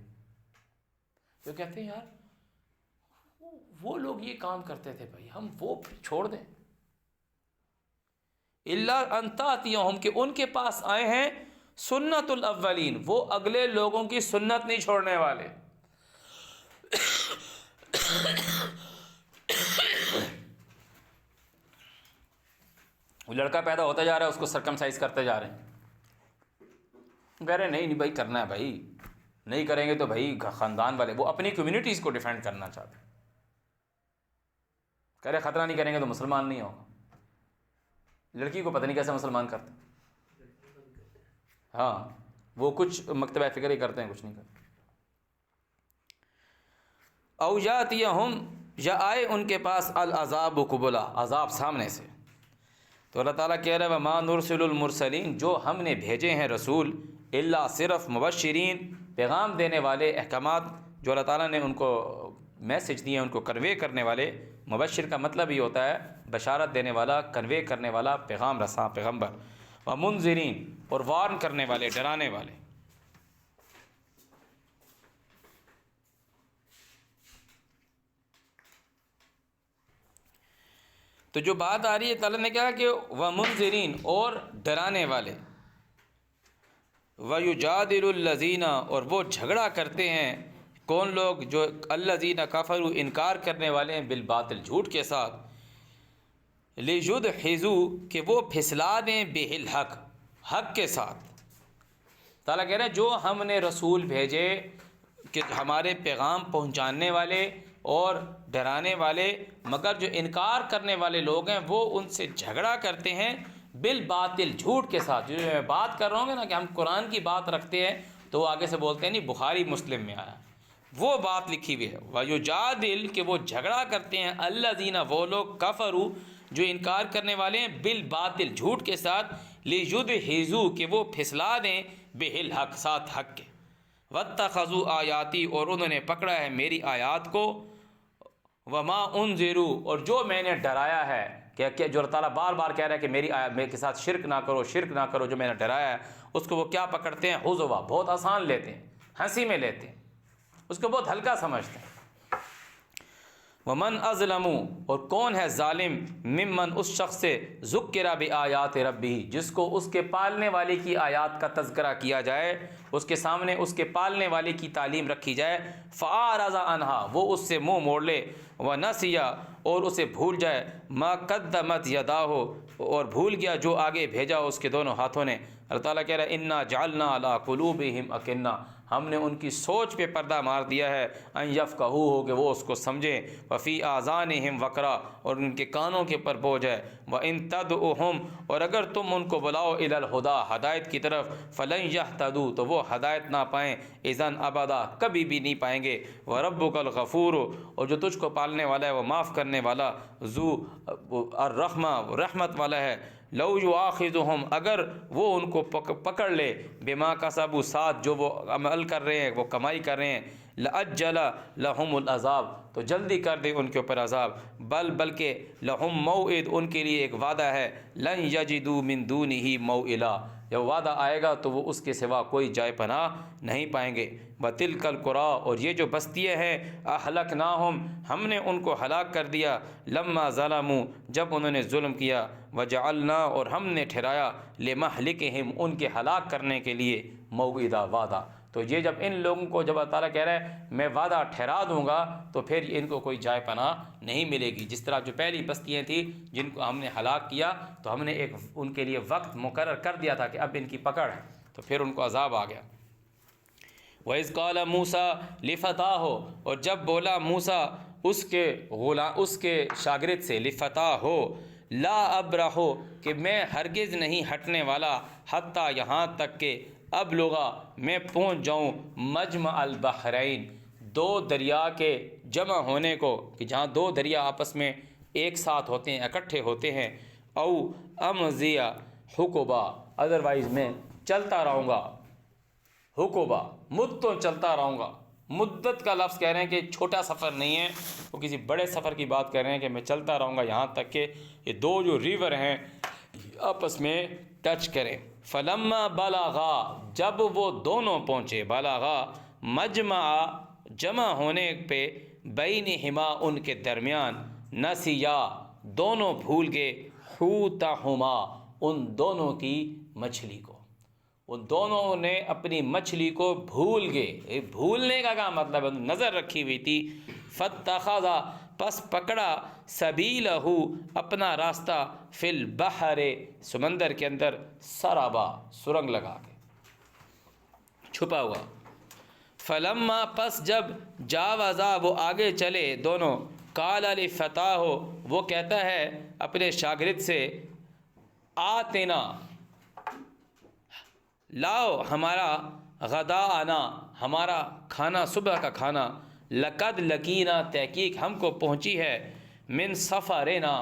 جو کہتے ہیں یار وہ لوگ یہ کام کرتے تھے بھائی، ہم وہ چھوڑ دیں۔ اللہ أَن تَأْتِيَهُمْ، کہ ان کے پاس آئے ہیں سنت الاولین، وہ اگلے لوگوں کی سنت نہیں چھوڑنے والے۔ وہ لڑکا پیدا ہوتا جا رہا ہے، اس کو سرکمسائز کرتے جا رہے ہیں، کہہ رہے نہیں بھائی کرنا ہے، بھائی نہیں کریں گے تو بھائی خاندان والے، وہ اپنی کمیونٹیز کو ڈیفینڈ کرنا چاہتے ہیں، کہہ رہے خطرہ نہیں کریں گے تو مسلمان نہیں ہوگا۔ لڑکی کو پتہ نہیں کیسے مسلمان کرتے، ہاں وہ کچھ مکتبہ فکر ہی کرتے ہیں، کچھ نہیں کرتے۔ او یاتیہم، یا آئے ان کے پاس العذاب قبلا، عذاب سامنے سے۔ تو اللہ تعالیٰ کہہ رہا ہے وما نرسل المرسلین، جو ہم نے بھیجے ہیں رسول، الا صرف مبشرین، پیغام دینے والے، احکامات جو اللہ تعالیٰ نے ان کو میسج دیے ان کو کنوے کرنے والے۔ مبشر کا مطلب ہی ہوتا ہے بشارت دینے والا، کنوے کرنے والا، پیغام رساں، پیغمبر۔ ومنذرین، اور وارن کرنے والے، ڈرانے والے۔ تو جو بات آ رہی ہے تعالیٰ نے کہا کہ ومنذرین، اور ڈرانے والے۔ وَيُجَادِلُ الَّذِينَ، اور وہ جھگڑا کرتے ہیں کون لوگ؟ جو الَّذِينَ كَفَرُوا، انکار کرنے والے ہیں، بالباطل، جھوٹ کے ساتھ۔ لِيُدْحِضُوا، کہ وہ پھسلا دیں، بِهِ الْحَقِّ، حق کے ساتھ۔ تعالیٰ کہہ رہے ہیں جو ہم نے رسول بھیجے کہ ہمارے پیغام پہنچانے والے اور ڈرانے والے، مگر جو انکار کرنے والے لوگ ہیں وہ ان سے جھگڑا کرتے ہیں بالباطل، جھوٹ کے ساتھ۔ جو میں بات کر رہا ہوں نا کہ ہم قرآن کی بات رکھتے ہیں تو وہ آگے سے بولتے ہیں نہیں بخاری مسلم میں آیا، وہ بات لکھی ہوئی ہے۔ وَيُجَادِلُ، کہ وہ جھگڑا کرتے ہیں، الَّذِينَ، وہ لوگ، کفروا، جو انکار کرنے والے ہیں، بالباطل، جھوٹ کے ساتھ، لِيُدْحِضُوا، کہ وہ پھسلا دیں، بِهِ الْحَقِّ، ساتھ حق کے۔ وَاتَّخَذُوا آیاتی، اور انہوں نے پکڑا ہے میری آیات کو۔ وما انذروا، اور جو میں نے ڈرایا ہے، کہ جو اللہ تعالیٰ بار بار کہہ رہا ہے کہ میری آیات، میرے کے ساتھ شرک نہ کرو، شرک نہ کرو، جو میں نے ڈرایا ہے اس کو وہ کیا پکڑتے ہیں؟ حضوا، بہت آسان لیتے ہیں، ہنسی میں لیتے ہیں، اس کو بہت ہلکا سمجھتے ہیں۔ ومن اظلم، اور کون ہے ظالم، ممن اس شخص سے ذکر بآیات ربہ، جس کو اس کے پالنے والے کی آیات کا تذکرہ کیا جائے، اس کے سامنے اس کے پالنے والے کی تعلیم رکھی جائے، فاعرض عنہا، وہ اس سے منہ موڑ لے، ونسی، اور اسے بھول جائے، ما قدمت یداہ، اور بھول گیا جو آگے بھیجا اس کے دونوں ہاتھوں نے۔ اللہ تعالیٰ کہہ رہا ہے انا جعلنا علی قلوبہم اکنہ، ہم نے ان کی سوچ پہ پردہ مار دیا ہے، ان یفقہوہ، کہ وہ اس کو سمجھیں، وفی آذانہم وقرا، اور ان کے کانوں کے پر بوجھ ہے، وان تدعوہم، اور اگر تم ان کو بلاؤ الی الہدی، ہدایت کی طرف، فلن یہتدوا، تو وہ ہدایت نہ پائیں، اذن ابدا، کبھی بھی نہیں پائیں گے، وربک الغفور، اور جو تجھ کو پالنے والا ہے وہ معاف کرنے والا، ذو الرحمہ، رحمت والا ہے، لو یؤاخذہم، اگر وہ ان کو پکڑ لے، بما کسبوا، ساتھ جو وہ عمل کر رہے ہیں، وہ کمائی کر رہے ہیں، لأجل لہم العذاب، تو جلدی کر دے ان کے اوپر عذاب، بلکہ لہم موعد، ان کے لیے ایک وعدہ ہے، لن یجدوا من دونہ موئلا، جب وعدہ آئے گا تو وہ اس کے سوا کوئی جائے پناہ نہیں پائیں گے۔ وَتِلْكَ الْقُرَىٰ، اور یہ جو بستیاں ہیں، اہلکناہم، ہم نے ان کو ہلاک کر دیا، لما ظلموا، جب انہوں نے ظلم کیا، وجعلنا، اور ہم نے ٹھہرایا، لمہلکہم، ان کے ہلاک کرنے کے لیے، موعدا، وعدہ۔ تو یہ جب ان لوگوں کو جب اللہ تعالیٰ کہہ رہا ہے میں وعدہ ٹھہرا دوں گا، تو پھر ان کو کوئی جائے پناہ نہیں ملے گی۔ جس طرح جو پہلی بستیاں تھیں جن کو ہم نے ہلاک کیا، تو ہم نے ایک ان کے لیے وقت مقرر کر دیا تھا کہ اب ان کی پکڑ ہے، تو پھر ان کو عذاب آ گیا۔ وَإِذْ قَالَ مُوسَىٰ لِفَتَاهُ، اور جب بولا موسیٰ اس کے شاگرد سے، لِفَتَاهُ، لا ابرح، کہ میں ہرگز نہیں ہٹنے والا، حتیٰ یہاں تک کہ ابلغا، میں پہنچ جاؤں، مجمع البحرین، دو دریا کے جمع ہونے کو، کہ جہاں دو دریا آپس میں ایک ساتھ ہوتے ہیں، اکٹھے ہوتے ہیں، او امضی حقبا، ادروائز میں چلتا رہوں گا، حقبا، مدتوں چلتا رہوں گا۔ مدت کا لفظ کہہ رہے ہیں کہ چھوٹا سفر نہیں ہے، وہ کسی بڑے سفر کی بات کہہ رہے ہیں کہ میں چلتا رہوں گا یہاں تک کہ یہ دو جو ریور ہیں آپس میں ٹچ کریں۔ فلما بلغا، جب وہ دونوں پہنچے، بلغا مجمع، جمع ہونے پہ، بینہما، ان کے درمیان، نسیا، دونوں بھول گئے، حوتہما، ان دونوں کی مچھلی کو، ان دونوں نے اپنی مچھلی کو بھول گئے۔ بھولنے کا کیا مطلب ہے؟ نظر رکھی ہوئی تھی۔ فاتخذ، پس پکڑا، سبیلہ، اپنا راستہ، فی البحر، سمندر کے اندر، سرابا، سرنگ لگا کے، چھپا ہوا۔ فلما، پس جب، جاوزا، وہ آگے چلے دونوں، قال لفتاہ، وہ کہتا ہے اپنے شاگرد سے، آتنا، لاؤ ہمارا، غداءنا، ہمارا کھانا، صبح کا کھانا، لقد لقینا، تحقیق ہم کو پہنچی ہے، من سفرنا،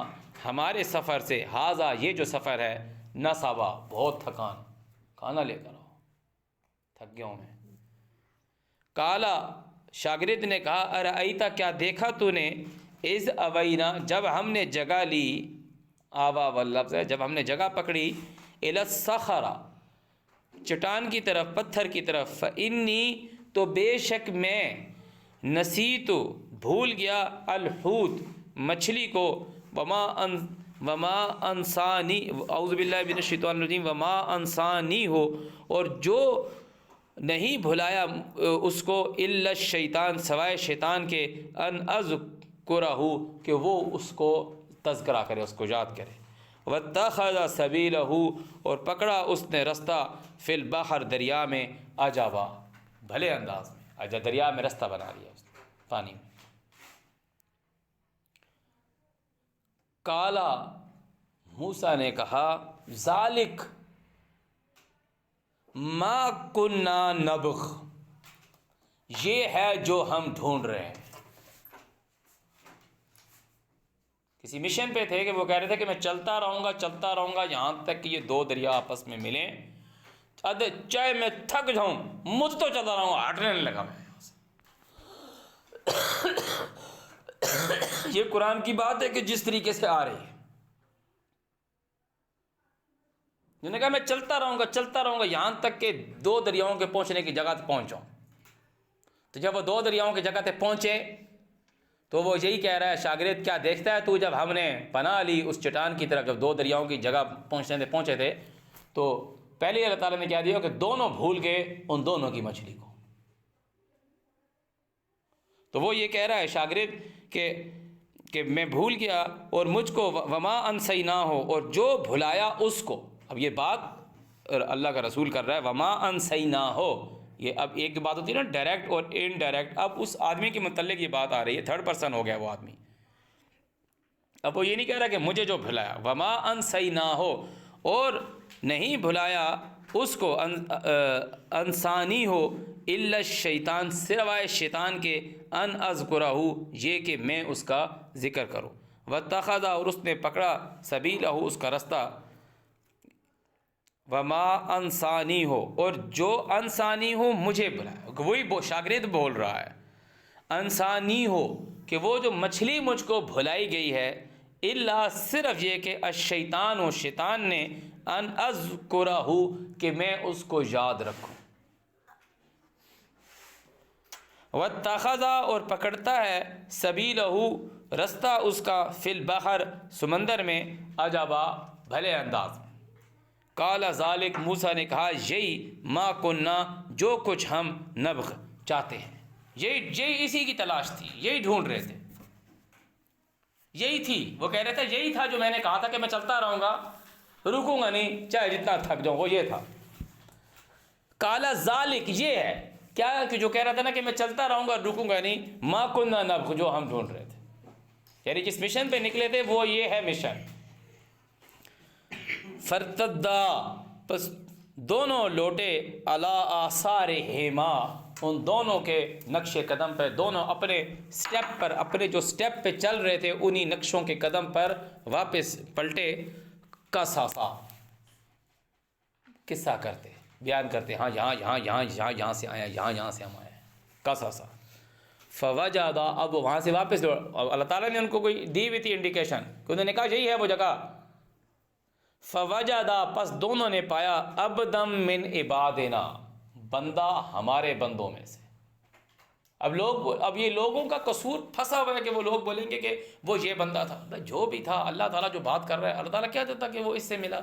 ہمارے سفر سے، ہاذا، یہ جو سفر ہے، نصبا، بہت تھکان، کھانا لے کر آؤ، تھک گیا ہوں میں۔ کالا، شاگرد نے کہا، ارأیتا، کیا دیکھا تو نے، اذ اوینا، جب ہم نے جگہ لی، آوا واللفظ ہے، جب ہم نے جگہ پکڑی، الی الصخرہ، چٹان کی طرف، پتھر کی طرف، فإنی، تو بے شک میں، نسیت، بھول گیا، الحوت، مچھلی کو، وما انسانی، اعوذ باللہ من الشیطان الرجیم، وما انسانی ہو، اور جو نہیں بھلایا اس کو، الا الشیطان، سوائے شیطان کے، ان اذکرہ، کہ وہ اس کو تذکرہ کرے، اس کو یاد کرے، واتخذ سبیلہ، اور پکڑا اس نے رستہ، فی البحر، دریا میں، عجبا، بھلے انداز میں، دریا میں رستہ بنا لیا اس نے، پانی میں۔ کالا، موسیٰ نے کہا، ذالک ما کننا نبغ، یہ ہے جو ہم ڈھونڈ رہے ہیں۔ کسی مشن پہ تھے کہ وہ کہہ رہے تھے کہ میں چلتا رہوں گا یہاں تک کہ یہ دو دریا آپس میں ملیں، چاہے میں تھک جاؤں، مجھ تو چلتا رہوں گا، ہٹنے نہیں لگا میں یہاں سے۔ یہ قرآن کی بات ہے کہ جس طریقے سے آ رہی ہے، جنہوں نے کہا میں چلتا رہوں گا یہاں تک کہ دو دریاؤں کے پہنچنے کی جگہ تک پہنچ جاؤں۔ تو جب وہ دو دریاؤں کی جگہ تک پہنچے تو وہ یہی کہہ رہا ہے شاگرد کیا دیکھتا ہے تو جب ہم نے پناہ لی اس چٹان کی طرف، جب دو دریاؤں کی جگہ پہنچے تھے تو پہلے اللہ تعالیٰ نے کیا دیا کہ دونوں بھول گئے ان دونوں کی مچھلی کو۔ تو وہ یہ کہہ رہا ہے شاگرد کہ میں بھول گیا اور مجھ کو وما انسینا ہو، اور جو بھلایا اس کو۔ اب یہ بات اللہ کا رسول کر رہا ہے، وما انسینا ہو، یہ اب ایک بات ہوتی ہے نا ڈائریکٹ اور انڈائریکٹ، اب اس آدمی کے متعلق یہ بات آ رہی ہے، تھرڈ پرسن ہو گیا وہ آدمی۔ اب وہ یہ نہیں کہہ رہا کہ مجھے جو بھلایا، وما انسینا ہو، اور نہیں بھلایا اس کو، انسانی ہو، الا الشیطان، سوائے شیطان کے، ان اذکرہ، یہ کہ میں اس کا ذکر کروں، واتخذ، اور اس نے پکڑا، سبیلہ، اس کا رستہ، وما انسانی ہو، اور جو انسانی ہو مجھے بلایا، وہی شاگرد بول رہا ہے، انسانی ہو کہ وہ جو مچھلی مجھ کو بھلائی گئی ہے، الا، صرف یہ کہ الشیطان ہو، شیطان نے، ان اذکرہ، کہ میں اس کو یاد رکھوں، واتخذ، اور پکڑتا ہے، سبیلہ، رستہ اس کا، فی البحر، سمندر میں، عجبا، بھلے انداز میں۔ قال ذالک، موسیٰ نے کہا یہی، ما کننا، جو کچھ ہم نبغ، چاہتے ہیں، یہی اسی کی تلاش تھی، یہی ڈھونڈ رہے تھے، یہی تھی، وہ کہہ رہے تھے یہی تھا جو میں نے کہا تھا کہ میں چلتا رہوں گا، رکوں گا نہیں چاہے جتنا تھک جاؤں، وہ یہ تھا۔ قال ذالک، یہ ہے کیا کہ جو کہہ رہا تھا نا کہ میں چلتا رہوں گا رکوں گا نہیں، ما کننا نبغ، جو ہم ڈھونڈ رہے تھے، یعنی جس مشن پہ نکلے تھے وہ یہ ہے مشن۔ فرتدا، پس دونوں لوٹے، علی آثارہما، ان دونوں کے نقش قدم پہ، دونوں اپنے سٹیپ پر، اپنے جو سٹیپ پہ چل رہے تھے انہی نقشوں کے قدم پر واپس پلٹے، قصصا، قصہ کرتے، بیان کرتے، ہاں یہاں سے آیا، یہاں سے ہم آئے ہیں، قصصا، فوجدا، اب وہاں سے واپس اللہ تعالیٰ نے ان کو کوئی دی ہوئی تھی انڈیکیشن کہ انہوں نے کہا یہی ہے وہ جگہ، فوجدا، پس دونوں نے پایا، عبدا من عبادنا، بندہ ہمارے بندوں میں سے۔ اب یہ لوگوں کا قصور پھنسا ہوا ہے کہ وہ لوگ بولیں گے کہ وہ یہ بندہ تھا، جو بھی تھا اللہ تعالیٰ جو بات کر رہا ہے، اللہ تعالیٰ کیا دیتا کہ وہ اس سے ملا۔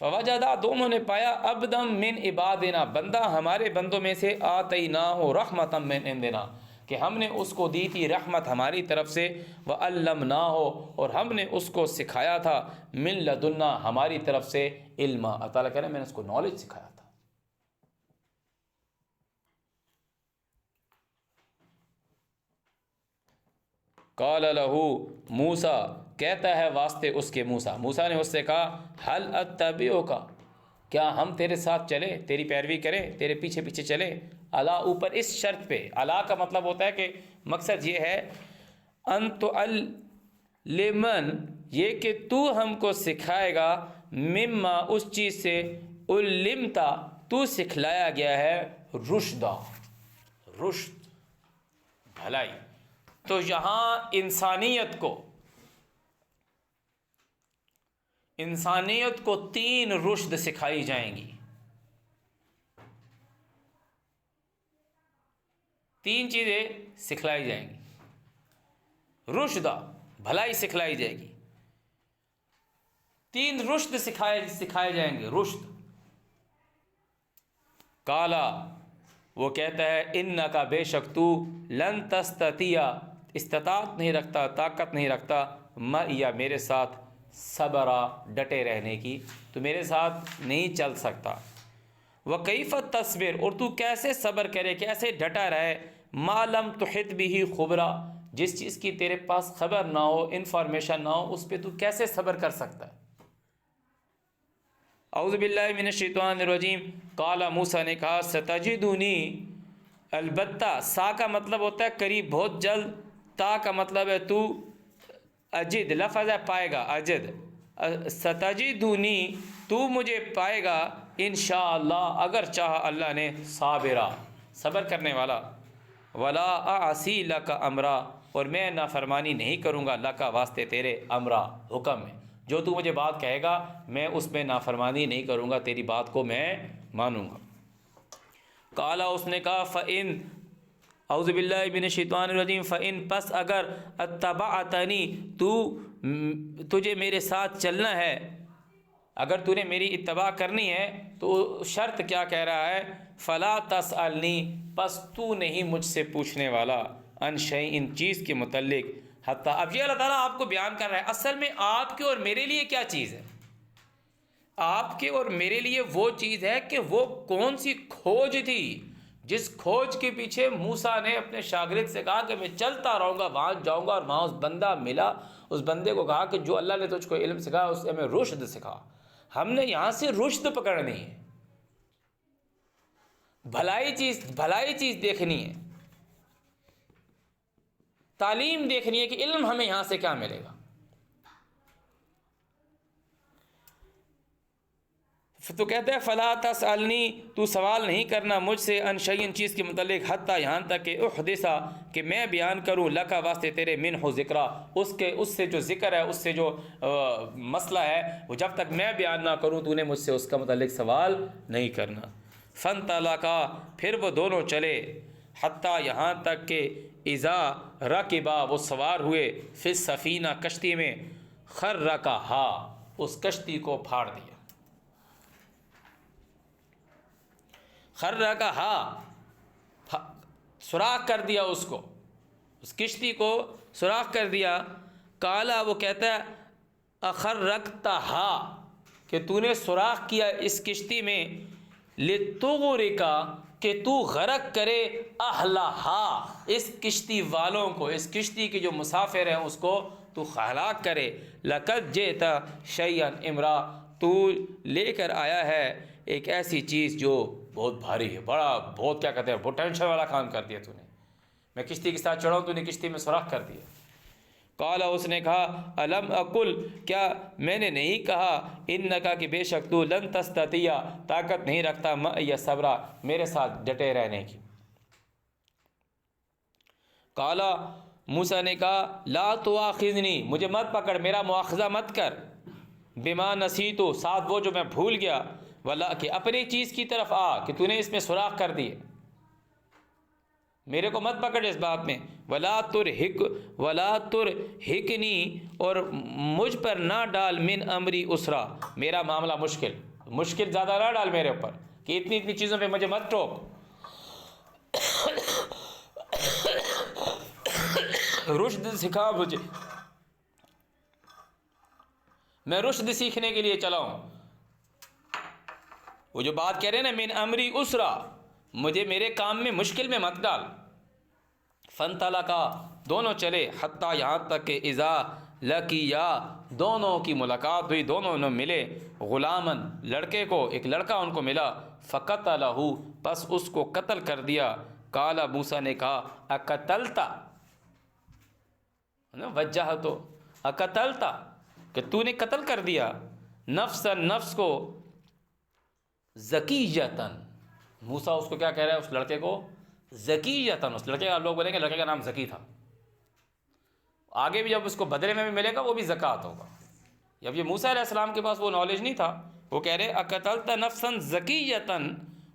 فوجدا، دونوں نے پایا، عبدا من عبادنا، بندہ ہمارے بندوں میں سے، آتیناہ رحمتا من عندنا، کہ ہم نے اس کو دی تھی رحمت ہماری طرف سے، وعلمناہ، اور ہم نے اس کو سکھایا تھا، من لدنا، ہماری طرف سے، علما، اللہ تعالیٰ کہہ رہے ہیں میں نے اس کو نالج سکھایا تھا۔ قال لہ موسیٰ، کہتا ہے واسطے اس کے موسیٰ نے اس سے کہا، حل اتبعک، کیا ہم تیرے ساتھ چلے، تیری پیروی کریں، تیرے پیچھے پیچھے چلے، الا، اوپر اس شرط پہ، الا کا مطلب ہوتا ہے کہ مقصد یہ ہے، ان تعلمن، یہ کہ تو ہم کو سکھائے گا، مما، اس چیز سے، علمتا، تو سکھلایا گیا ہے، رشدا، رشد، بھلائی۔ تو یہاں انسانیت کو تین رشد سکھائی جائیں گی، تین چیزیں سکھلائی جائیں گی، رشدہ، بھلائی سکھلائی جائے گی، تین رشد سکھائے جائیں گے، رشد۔ کالا، وہ کہتا ہے، انکا، بے شک تو، لن تستطیع، استطاعت نہیں رکھتا، طاقت نہیں رکھتا، معیا، میرے ساتھ، صبرا، ڈٹے رہنے کی، تو میرے ساتھ نہیں چل سکتا، وکیف تصبر، اور تو کیسے صبر کرے، کیسے ڈٹا رہے، ما لم تحط بہ خبرا، جس چیز کی تیرے پاس خبر نہ ہو، انفارمیشن نہ ہو، اس پہ تو کیسے صبر کر سکتا ہے۔ اعوذ باللہ من الشیطان الرجیم، قال، موسیٰ نے کہا، ستجدنی، البتہ، سا کا مطلب ہوتا ہے قریب، بہت جلد، تا کا مطلب ہے تو، اجد، لفظ ہے پائے گا، اجد، ستجدنی، تو مجھے پائے گا، انشاءاللہ، اگر چاہا اللہ نے، صابرا، صبر کرنے والا، ولا اعصی لک امرا، اور میں نافرمانی نہیں کروں گا لک، واسطے تیرے، امرا، حکم ہے، جو تو مجھے بات کہے گا میں اس میں نافرمانی نہیں کروں گا، تیری بات کو میں مانوں گا۔ کالا اس نے کہا فَإِن اعوذ باللہ من الشیطان الرجیم فَإِن پس اگر اتبعتنی تجھے میرے ساتھ چلنا ہے، اگر تو نے میری اتباع کرنی ہے تو شرط کیا کہہ رہا ہے، فلا تسألنی پس تو نہیں مجھ سے پوچھنے والا، عن شیء چیز کے متعلق، حتیٰ اب یہ اللہ تعالیٰ آپ کو بیان کر رہا ہے اصل میں آپ کے اور میرے لیے کیا چیز ہے۔ آپ کے اور میرے لیے وہ چیز ہے کہ وہ کون سی کھوج تھی جس کھوج کے پیچھے موسیٰ نے اپنے شاگرد سے کہا کہ میں چلتا رہوں گا، وہاں جاؤں گا، اور وہاں اس بندہ ملا، اس بندے کو کہا کہ جو اللہ نے تجھ کو علم سکھایا اس سے ہمیں رشد سکھا۔ ہم نے یہاں سے رشد پکڑنی ہے، بھلائی چیز دیکھنی ہے، تعلیم دیکھنی ہے کہ علم ہمیں یہاں سے کیا ملے گا۔ تو کہتا ہے فلا تسألنی تو سوال نہیں کرنا مجھ سے عن شیء چیز کے متعلق، حتیٰ یہاں تک کہ احدث کہ میں بیان کروں لکا واسطے تیرے منہ ذکرہ اس سے جو ذکر ہے، اس سے جو مسئلہ ہے، وہ جب تک میں بیان نہ کروں تو نے مجھ سے اس کا متعلق سوال نہیں کرنا۔ فانطلقا پھر وہ دونوں چلے، حتیٰ یہاں تک کہ اذا رکبا وہ سوار ہوئے، فی السفینہ کشتی میں، خرقہا اس کشتی کو پھاڑ دیا۔ خرقہا سوراخ کر دیا، اس کشتی کو سوراخ کر دیا۔ کالا وہ کہتا ہے اخرقتہا کہ تو نے سوراخ کیا اس کشتی میں، لتغرق کہ تو غرق کرے اہلہا اس کشتی والوں کو، اس کشتی کے جو مسافر ہیں اس کو تو ہلاک کرے۔ لقد جئت شیئا امرا تو لے کر آیا ہے ایک ایسی چیز جو بہت بھاری ہے، بہت کیا کہتے ہیں، بہت ٹینشن والا کام کر دیا تو نے۔ میں کشتی کے ساتھ چڑھا ہوں، تو نے کشتی میں سوراخ کر دیا۔ قالا اس نے کہا الم اقل کیا میں نے نہیں کہا، انکا کہ بے شک تو لن تستطیع طاقت نہیں رکھتا معی صبرا میرے ساتھ ڈٹے رہنے کی۔ قالا موسیٰ نے کہا لا تواخذنی مجھے مت پکڑ، میرا مواخذہ مت کر، بما نسیتو ساتھ وہ جو میں بھول گیا، ولا کہ اپنی چیز کی طرف آ کہ تو نے اس میں سوراخ کر دیے، میرے کو مت پکڑ اس بات میں۔ ولا ترہقنی اور مجھ پر نہ ڈال من امری اسرا میرا معاملہ مشکل زیادہ نہ ڈال میرے اوپر کہ اتنی چیزوں پہ مجھے مت ٹوک۔ رشد سکھا مجھے، میں رشد سیکھنے کے لیے چلا ہوں۔ وہ جو بات کہہ رہے ہیں نا من امری اسرا، مجھے میرے کام میں مشکل میں مت ڈال۔ فانطلقا دونوں چلے، حتیٰ یہاں تک کہ اذا لقیا دونوں کی ملاقات ہوئی، دونوں نے ملے، غلامن لڑکے کو، ایک لڑکا ان کو ملا، فقتلہ پس اس کو قتل کر دیا۔ قالا موسیٰ نے کہا اقتلتا وجہ تو اقتلتا کہ تو نے قتل کر دیا، نفس نفس کو، زکیۃً موسیٰ اس کو کیا کہہ رہا ہے، اس لڑکے کو زکیۃً، اس لڑکے کا لوگ بولیں گے لڑکے کا نام زکی تھا، آگے بھی جب اس کو بدلے میں بھی ملے گا وہ بھی زکوٰۃ ہوگا۔ جب یہ موسیٰ علیہ السلام کے پاس وہ نالج نہیں تھا، وہ کہہ رہے اقتلت نفسا زکیۃً،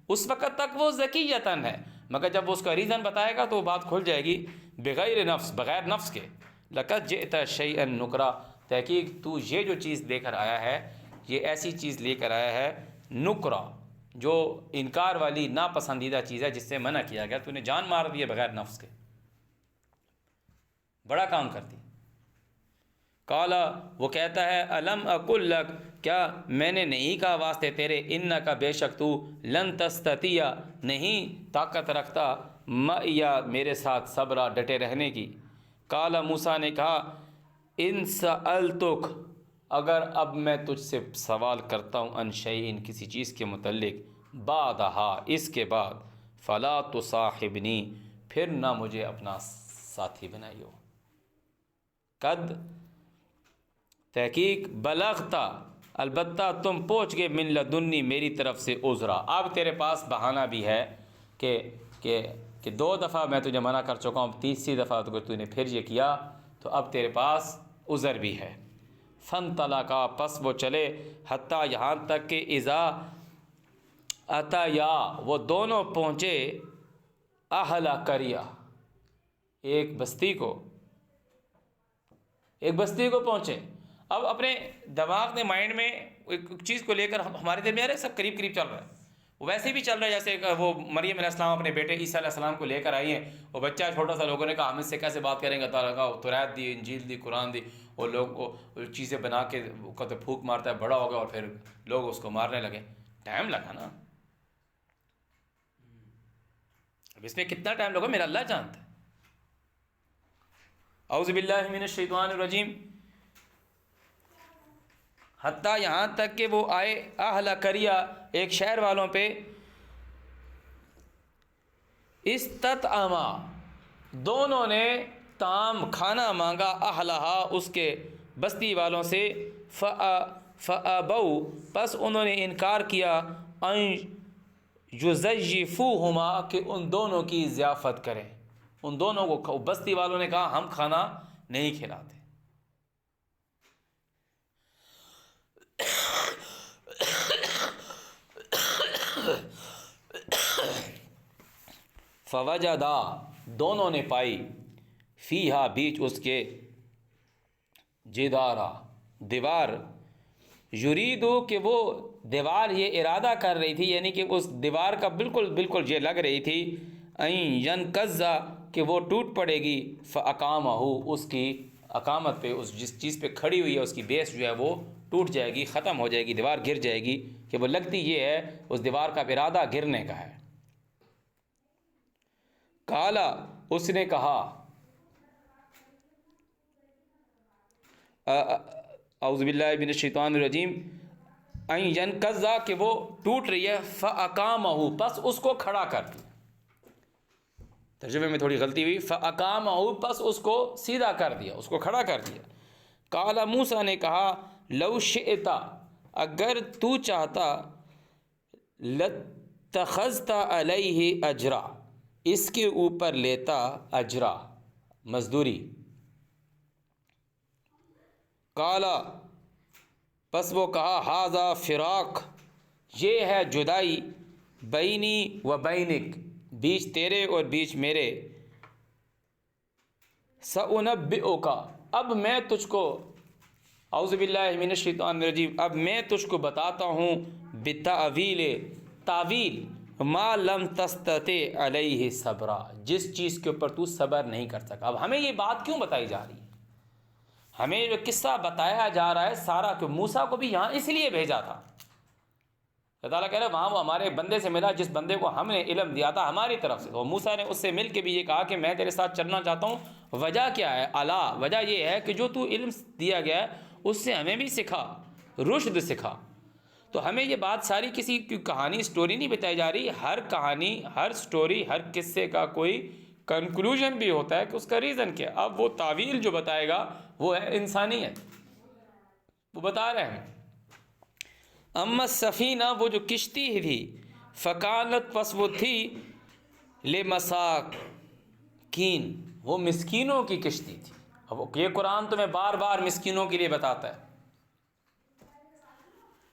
اس وقت تک وہ زکیۃً ہے، مگر جب وہ اس کا ریزن بتائے گا تو وہ بات کھل جائے گی، بغیر نفس بغیر نفس کے۔ لقد جئت شیئا نکرا تحقیق تو یہ جو چیز لے کر آیا ہے، یہ ایسی چیز لے کر آیا ہے نکرا جو انکار والی ناپسندیدہ چیز ہے، جس سے منع کیا گیا، تو نے جان مار دی ہے بغیر نفس کے، بڑا کام کرتی۔ قالا وہ کہتا ہے الم اقل لک کیا میں نے نہیں کہا واسطے تیرے، انکا بے شک تو لن تستطیع نہیں طاقت رکھتا معی میرے ساتھ صبرا ڈٹے رہنے کی۔ قالا موسیٰ نے کہا ان سألتک اگر اب میں تجھ سے سوال کرتا ہوں عن شیء کسی چیز کے متعلق، بعدہا اس کے بعد، فلا تصاحبنی پھر نہ مجھے اپنا ساتھی بنائیو۔ قد تحقیق بلغتا البتہ تم پہنچ گئے من لدنی میری طرف سے عذرا، اب تیرے پاس بہانہ بھی ہے کہ 2 دفعہ میں تجھے منع کر چکا ہوں، تیسری دفعہ اگر تو نے پھر یہ کیا تو اب تیرے پاس عذر بھی ہے۔ فانطلقا پس وہ چلے، حتیٰ یہاں تک کہ اذا اتیا وہ دونوں پہنچے اہل قریہ ایک بستی کو پہنچے. اب اپنے دماغ نے مائنڈ میں ایک چیز کو لے کر ہمارے دل میں ہے سب قریب قریب چل رہا ہے. وہ ویسے بھی چل رہا ہے جیسے وہ مریم علیہ السلام اپنے بیٹے عیسیٰ علیہ السلام کو لے کر آئی ہیں. وہ بچہ چھوٹا سا، لوگوں نے کہا ہم اس سے کیسے بات کریں گے، تعالیٰ کا توریت دی، انجیل دی، قرآن دی. وہ لوگ کو چیزیں بنا کے کہتے پھونک مارتا ہے، بڑا ہو گیا اور پھر لوگ اس کو مارنے لگے. ٹائم لگا نا. اب اس میں کتنا ٹائم لگا میرا اللہ جانتا ہے. اعوذ باللہ من الشیطان الرجیم. حتیٰ یہاں تک کہ وہ آئے اہل قریہ ایک شہر والوں پہ. استطعما دونوں نے طعام کھانا مانگا، اہلہا اس کے بستی والوں سے. فابوا پس انہوں نے انکار کیا، ان یضیفوہما کہ ان دونوں کی ضیافت کریں. ان دونوں کو بستی والوں نے کہا ہم کھانا نہیں کھلاتے. فوجدا دونوں نے پائی، فیہا بیچ اس کے، جدارا دیوار، یریدو کہ وہ دیوار یہ ارادہ کر رہی تھی، یعنی کہ اس دیوار کا بالکل یہ لگ رہی تھی، این ینقضا کہ وہ ٹوٹ پڑے گی. فاقامہ اس کی اقامت پہ، اس جس چیز پہ کھڑی ہوئی ہے اس کی بیس جو ہے وہ ٹوٹ جائے گی، ختم ہو جائے گی، دیوار گر جائے گی. کہ وہ لگتی یہ ہے اس دیوار کا ارادہ گرنے کا ہے. کالا اس نے کہا، اعوذ باللہ من الشیطان الرجیم، این ینقضا کہ وہ ٹوٹ رہی ہے، فاقامہ پس اس کو کھڑا کر دیا. ترجمے میں تھوڑی غلطی ہوئی، فاقامہ پس اس کو سیدھا کر دیا، اس کو کھڑا کر دیا. کالا موسیٰ نے کہا، لو شئت اگر تو چاہتا، لاتخذت علیہ اجرا اس کے اوپر لیتا اجرا مزدوری. کالا پس وہ کہا، ھذا فراق یہ ہے جدائی، بینی و بینک بیچ تیرے اور بیچ میرے. سأنبئک اب میں تجھ کو، اعوذ باللہ من الشیطان الرجیم، اب میں تجھ کو بتاتا ہوں، بتأویل تعویل ما لم تستطع علیہ صبرا جس چیز کے اوپر تو صبر نہیں کر سکا. اب ہمیں یہ بات کیوں بتائی جا رہی ہے؟ ہمیں جو قصہ بتایا جا رہا ہے سارا کہ موسیٰ کو بھی یہاں اس لیے بھیجا تھا. اللہ تعالیٰ کہہ رہا ہے وہاں وہ ہمارے بندے سے ملا جس بندے کو ہم نے علم دیا تھا ہماری طرف سے. تو موسیٰ نے اس سے مل کے بھی یہ کہا کہ میں تیرے ساتھ چلنا چاہتا ہوں. وجہ کیا ہے؟ الا وجہ یہ ہے کہ جو تو علم دیا گیا ہے اس سے ہمیں بھی سکھا، رشد سکھا. تو ہمیں یہ بات ساری کسی کی کہانی سٹوری نہیں بتائی جا رہی. ہر کہانی، ہر سٹوری، ہر قصے کا کوئی کنکلوژن بھی ہوتا ہے کہ اس کا ریزن کیا. اب وہ تعویل جو بتائے گا وہ ہے انسانیت. وہ بتا رہے ہیں اما السفینہ وہ جو کشتی تھی، فکانت پس وہ تھی، لمساکین وہ مسکینوں کی کشتی تھی. اب یہ قرآن تمہیں بار بار مسکینوں کے لیے بتاتا ہے.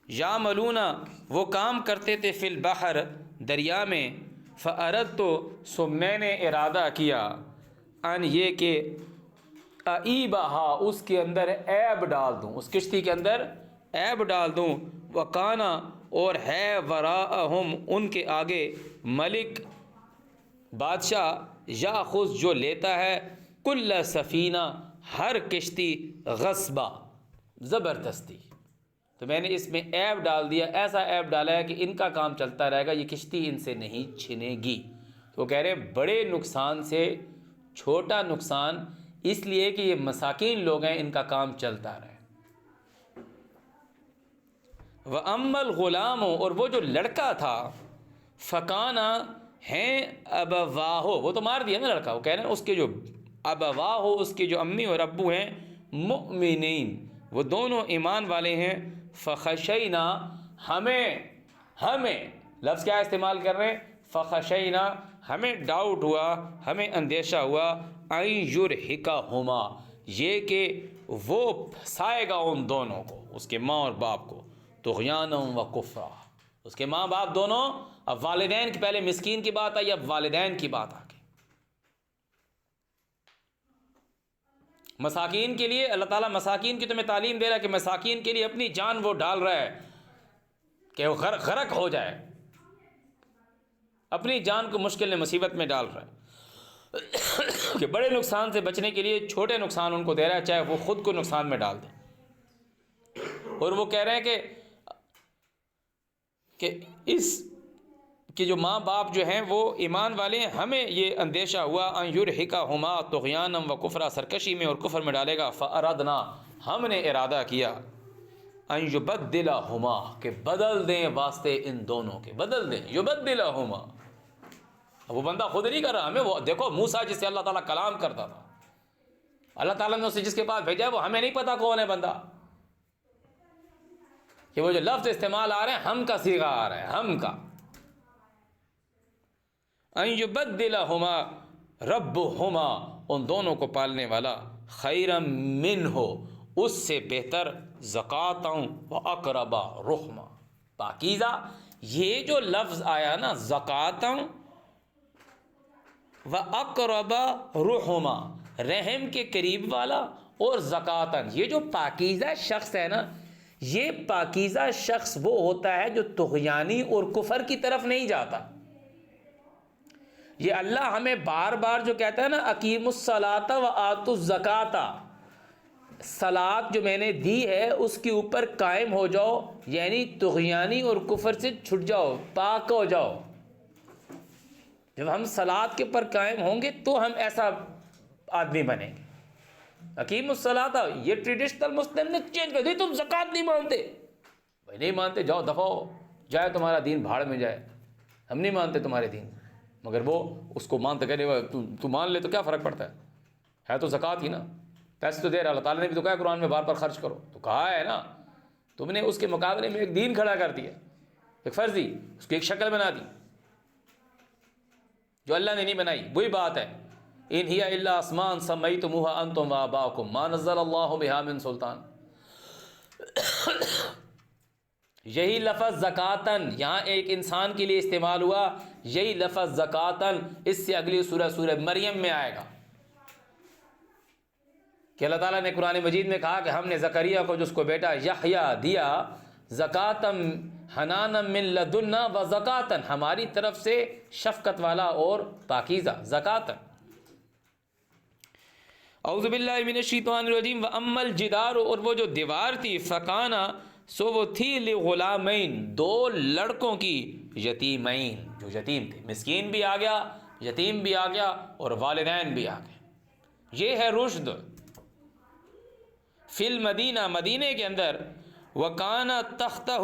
یعملون وہ کام کرتے تھے، فی البحر دریا میں، فاردت سو میں نے ارادہ کیا، ان یہ کہ اعیبہا اس کے اندر عیب ڈال دوں، اس کشتی کے اندر عیب ڈال دوں. وکانا اور ہے وراءہم ان کے آگے، ملک بادشاہ، یاخذ جو لیتا ہے، کل سفینہ ہر کشتی، غصبہ زبردستی. تو میں نے اس میں عیب ڈال دیا، ایسا عیب ڈالا ہے کہ ان کا کام چلتا رہے گا، یہ کشتی ان سے نہیں چھنے گی. تو وہ کہہ رہے ہیں بڑے نقصان سے چھوٹا نقصان اس لیے کہ یہ مساکین لوگ ہیں، ان کا کام چلتا رہے. وَأَمَّا الْغُلَامُ اور وہ جو لڑکا تھا، فَكَانَ ہیں ابواہ وہ تو مار دیا نا لڑکا. وہ کہہ رہے ہیں اس کے جو ابواہ اس کے جو امی اور ابو ہیں، مؤمنین وہ دونوں ایمان والے ہیں. فخشینا ہمیں لفظ کیا استعمال کر رہے ہیں؟ فخشینا ہمیں ڈاؤٹ ہوا، ہمیں اندیشہ ہوا، ان یرہقہما یہ کہ وہ پھنسائے گا ان دونوں کو، اس کے ماں اور باپ کو، طغیانا و کفرا اس کے ماں باپ دونوں. اب والدین کی پہلے مسکین کی بات آئی، اب والدین کی بات آ گئی. مساکین کے لیے اللہ تعالیٰ مساکین کی تمہیں تعلیم دے رہا ہے کہ مساکین کے لیے اپنی جان وہ ڈال رہا ہے کہ وہ غرق ہو جائے، اپنی جان کو مشکل مصیبت میں ڈال رہا ہے کہ بڑے نقصان سے بچنے کے لیے چھوٹے نقصان ان کو دے رہا ہے، چاہے وہ خود کو نقصان میں ڈال دیں. اور وہ کہہ رہے ہیں کہ اس کہ جو ماں باپ جو ہیں وہ ایمان والے ہیں، ہمیں یہ اندیشہ ہوا ان یرہقہما طغیانا و کفرا، سرکشی میں اور کفر میں ڈالے گا. فاردنا، ہم نے ارادہ کیا، ان یبدلہما، کہ بدل دیں واسطے ان دونوں کے، بدل دیں. یبدلہما، وہ بندہ خود نہیں کر رہا، ہمیں وہ دیکھو موسیٰ جس سے اللہ تعالیٰ کلام کرتا تھا، اللہ تعالیٰ نے اسے جس کے پاس بھیجا ہے وہ ہمیں نہیں پتا کون ہے بندہ، کہ وہ جو لفظ استعمال آ رہے ہیں ہم کا صیغہ آ رہا ہے، ہم کا. ان یبدلہما ربہما، ان دونوں کو پالنے والا، خیرا منہ، اس سے بہتر، زکاتاً و اقرب رحما. پاکیزہ، یہ جو لفظ آیا نا زکاتاً و اقرب رحما، رحم کے قریب والا، اور زکاتاً، یہ جو پاکیزہ شخص ہے نا، یہ پاکیزہ شخص وہ ہوتا ہے جو طغیانی اور کفر کی طرف نہیں جاتا. یہ اللہ ہمیں بار بار جو کہتا ہے نا اقیموا الصلاۃ و آتوا الزکاۃ، صلاۃ جو میں نے دی ہے اس کے اوپر قائم ہو جاؤ، یعنی طغیانی اور کفر سے چھٹ جاؤ، پاک ہو جاؤ. جب ہم صلاۃ کے اوپر قائم ہوں گے تو ہم ایسا آدمی بنیں گے. اقیموا الصلاۃ، یہ ٹریڈیشنل مسلم نے چینج کر دی، تم زکوٰۃ نہیں مانتے. بھائی نہیں مانتے، جاؤ دفعہ ہو، جائے تمہارا دین بھاڑ میں جائے، ہم نہیں مانتے تمہارے دین. مگر وہ اس کو مانتے، کہنے تو مان لے تو کیا فرق پڑتا ہے تو زکوٰۃ ہی نا، پیسے تو دے رہا. اللہ تعالیٰ نے بھی تو کہا قرآن میں بار بار خرچ کرو، تو کہا ہے نا. تم نے اس کے مقابلے میں ایک دین کھڑا کر دیا، ایک فرضی، اس کی ایک شکل بنا دی جو اللہ نے نہیں بنائی. وہی بات ہے، ان ہی الا اسماء سمیتموها انتم وآباؤکم ما نزل اللہ بہا من سلطان. یہی لفظ زکاتن یہاں ایک انسان کے لیے استعمال ہوا، یہی لفظ زکاتن اس سے اگلی سورہ مریم میں آئے گا کہ اللہ تعالیٰ نے قرآن مجید میں کہا کہ ہم نے زکریا کو جس کو بیٹا یحییٰ دیا، زکاتم حنانا من لدنا و زکاتن، ہماری طرف سے شفقت والا اور پاکیزہ، زکاتن. اعوذ باللہ من الشیطان الرجیم. واما الجدار، اور وہ جو دیوار تھی، فکانا، سو وہ تھی، لغلامین، دو لڑکوں کی، یتیمین، جو یتیم تھے. مسکین بھی آ گیا، یتیم بھی آ گیا، اور والدین بھی آ گئے. یہ ہے رشد. فی المدینہ، مدینے کے اندر، وکانا تختہ،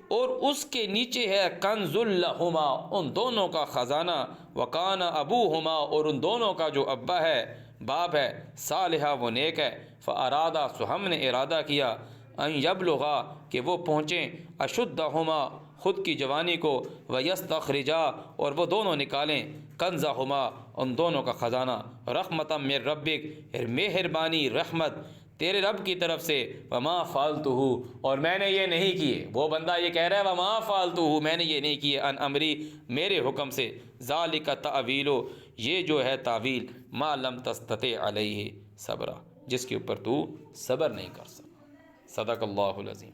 اور اس کے نیچے ہے، کنز لہما، ان دونوں کا خزانہ، وکانا ابوہما، اور ان دونوں کا جو ابا ہے، باپ ہے، صالحہ، وہ نیک ہے. فارادہ، سو ہم نے ارادہ کیا، ان یبلغا، کہ وہ پہنچیں، اشدہما، خود کی جوانی کو، ویستخرجا، اور وہ دونوں نکالیں، کنزہما، ان دونوں کا خزانہ، رحمتا من ربک، مہربانی، رحمت تیرے رب کی طرف سے، وما فعلتہ، اور میں نے یہ نہیں کیے. وہ بندہ یہ کہہ رہا ہے وما فعلتہ، میں نے یہ نہیں کیے، ان امری، میرے حکم سے، ذالک تعویل، یہ جو ہے تعویل، ما لم تستطع علیہ صبرا، جس کے اوپر تو صبر نہیں کر سکا. صدق اللہ العظیم.